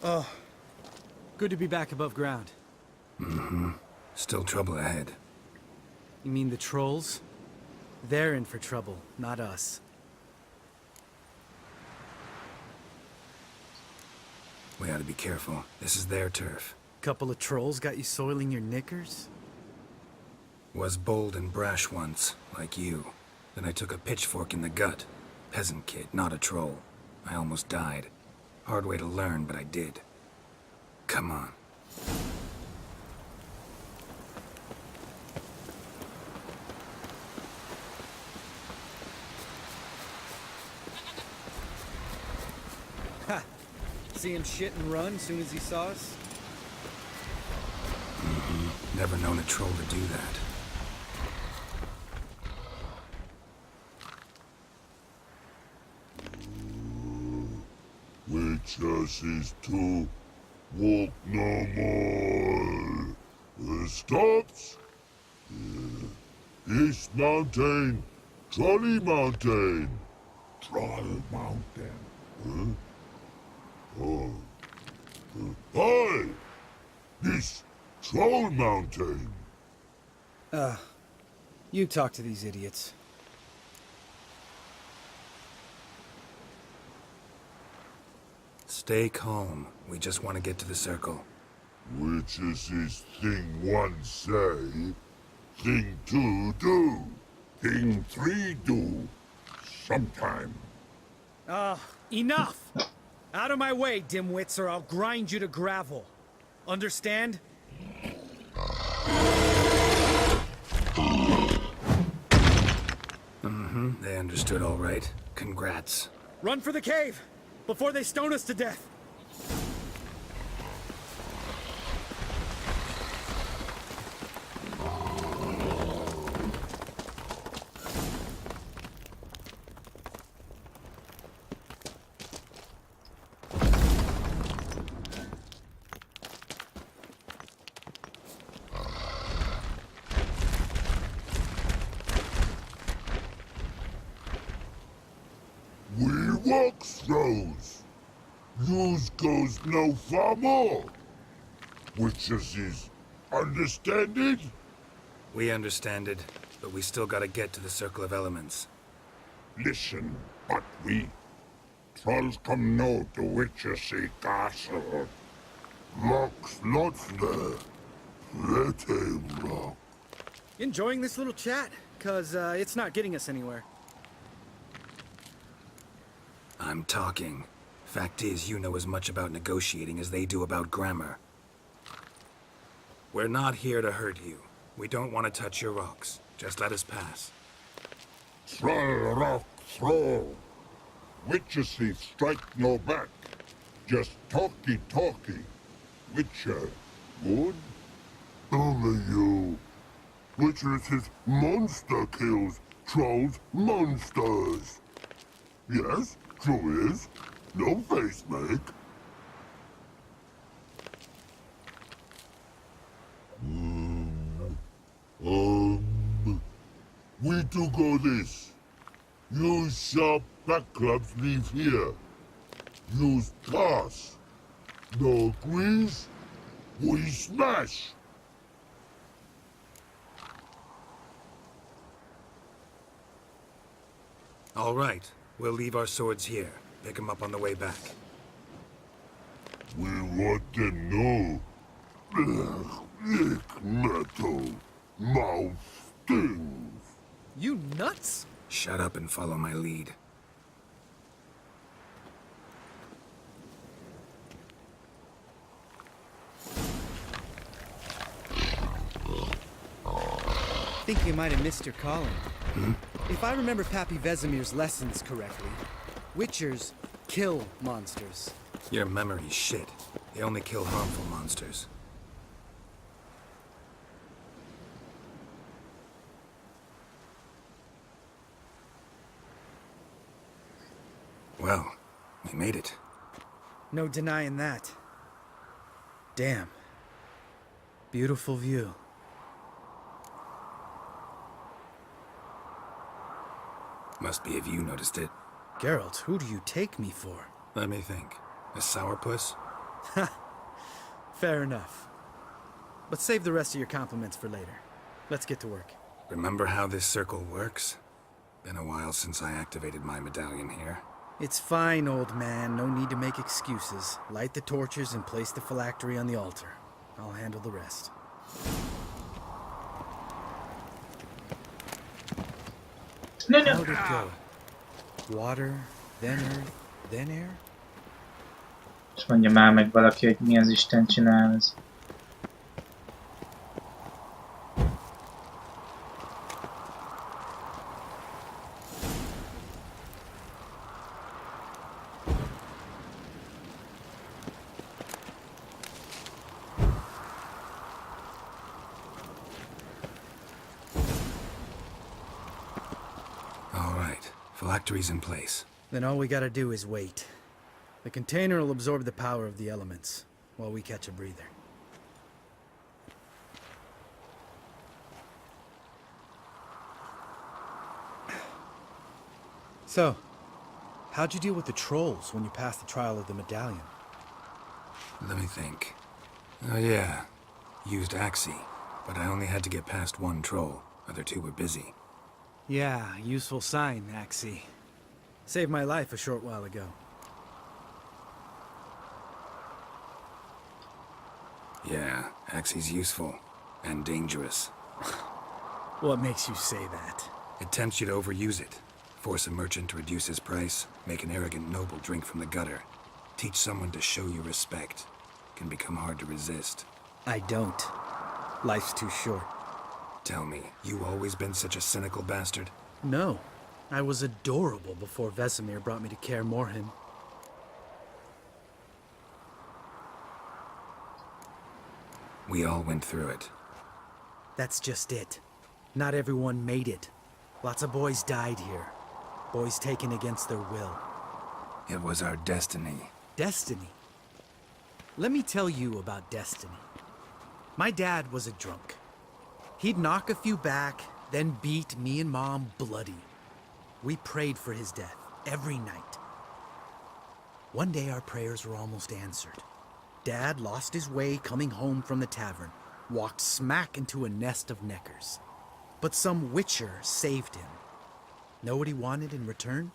Oh, good to be back above ground. Mm-hmm. Still trouble ahead. You mean the trolls? They're in for trouble, not us. We ought to be careful. This is their turf. Couple of trolls got you soiling your knickers? Was bold and brash once, like you. Then I took a pitchfork in the gut. Peasant kid, not a troll. I almost died. Hard way to learn, but I did. Come on. Ha! See him shit and run as soon as he saw us? Mm-hmm. Never known a troll to do that. Witches is to walk no more. Stops. East Mountain, Trolley Mountain. Troll Mountain. Huh? Oh. Hi! This Troll Mountain. You talk to these idiots. Stay calm. We just want to get to the circle. Which is his thing one say, thing two do, thing three do, sometime. Enough! Out of my way, dimwits, or I'll grind you to gravel. Understand? Mm-hmm. They understood all right. Congrats. Run for the cave! Before they stone us to death! We walk throws. Yous goes no far more. Which is understand it? We understand it, but we still gotta get to the Circle of Elements. Listen, but we trolls come no to Witchersea Castle. Lots there. Plenty rock. Enjoying this little chat? Cause it's not getting us anywhere. I'm talking. Fact is, you know as much about negotiating as they do about grammar. We're not here to hurt you. We don't want to touch your rocks. Just let us pass. Troll rock throw. Witchersea strike no back. Just talky. Witcher, good? Only you. Witchersea monster kills trolls monsters. Yes, true is. No face make. We do go this. Use sharp back clubs leave here. Use toss. No agrees? We smash. All right. We'll leave our swords here. Pick them up on the way back. We want them know. Ick metal. Mouth stings. You nuts? Shut up and follow my lead. I think you might have missed your calling. If I remember Pappy Vesemir's lessons correctly, Witchers kill monsters. Your memory's shit. They only kill harmful monsters. Well, we made it. No denying that. Damn. Beautiful view. Must be if you noticed it. Geralt, who do you take me for? Let me think. A sourpuss? Fair enough. But save the rest of your compliments for later. Let's get to work. Remember how this circle works? Been a while since I activated my medallion here. It's fine, old man. No need to make excuses. Light the torches and place the phylactery on the altar. I'll handle the rest. How'd it go? Water, then earth, then air? És mondja már meg valaki, hogy mi az Isten csinál ez. Phylactery's in place. Then all we gotta do is wait. The container will absorb the power of the elements, while we catch a breather. So, how'd you deal with the trolls when you passed the trial of the medallion? Let me think. Oh yeah, used Axii, but I only had to get past one troll. Other two were busy. Yeah, useful sign, Axii. Saved my life a short while ago. Yeah, Axii's useful. And dangerous. What makes you say that? It tempts you to overuse it. Force a merchant to reduce his price. Make an arrogant noble drink from the gutter. Teach someone to show you respect. Can become hard to resist. I don't. Life's too short. Tell me, you always been such a cynical bastard? No. I was adorable before Vesemir brought me to Kaer Morhen. We all went through it. That's just it. Not everyone made it. Lots of boys died here. Boys taken against their will. It was our destiny. Destiny? Let me tell you about destiny. My dad was a drunk. He'd knock a few back, then beat me and Mom bloody. We prayed for his death every night. One day our prayers were almost answered. Dad lost his way coming home from the tavern, walked smack into a nest of neckers. But some witcher saved him. Know what he wanted in return?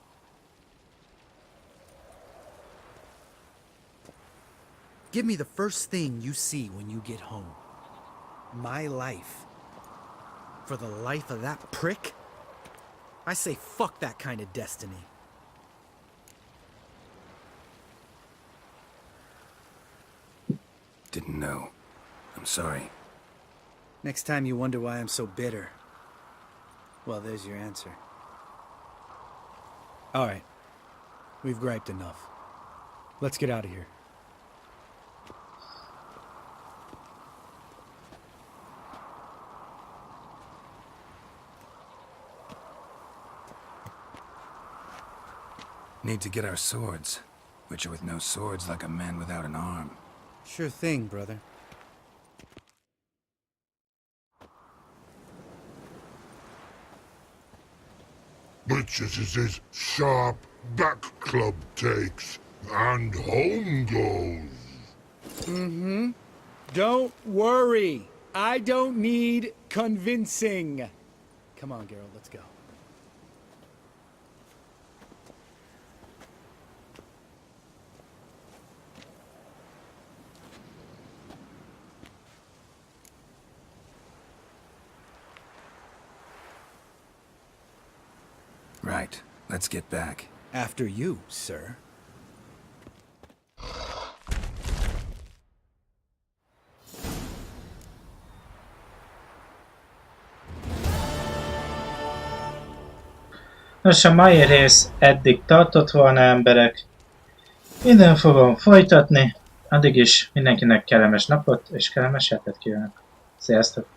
Give me the first thing you see when you get home. My life. For the life of that prick? I say fuck that kind of destiny. Didn't know. I'm sorry. Next time you wonder why I'm so bitter, well, there's your answer. All right. We've griped enough. Let's get out of here. Need to get our swords. Witcher with no swords like a man without an arm. Sure thing, brother. Witches is his sharp back club takes, and home goes. Mm-hmm. Don't worry. I don't need convincing. Come on, Geralt, let's go. Right. Let's get back. After you, sir. Nos, a mai rész eddig tartott volna, emberek. Innen fogom folytatni. Addig is mindenkinek kellemes napot és kellemes hetet kívánok. Sziasztok!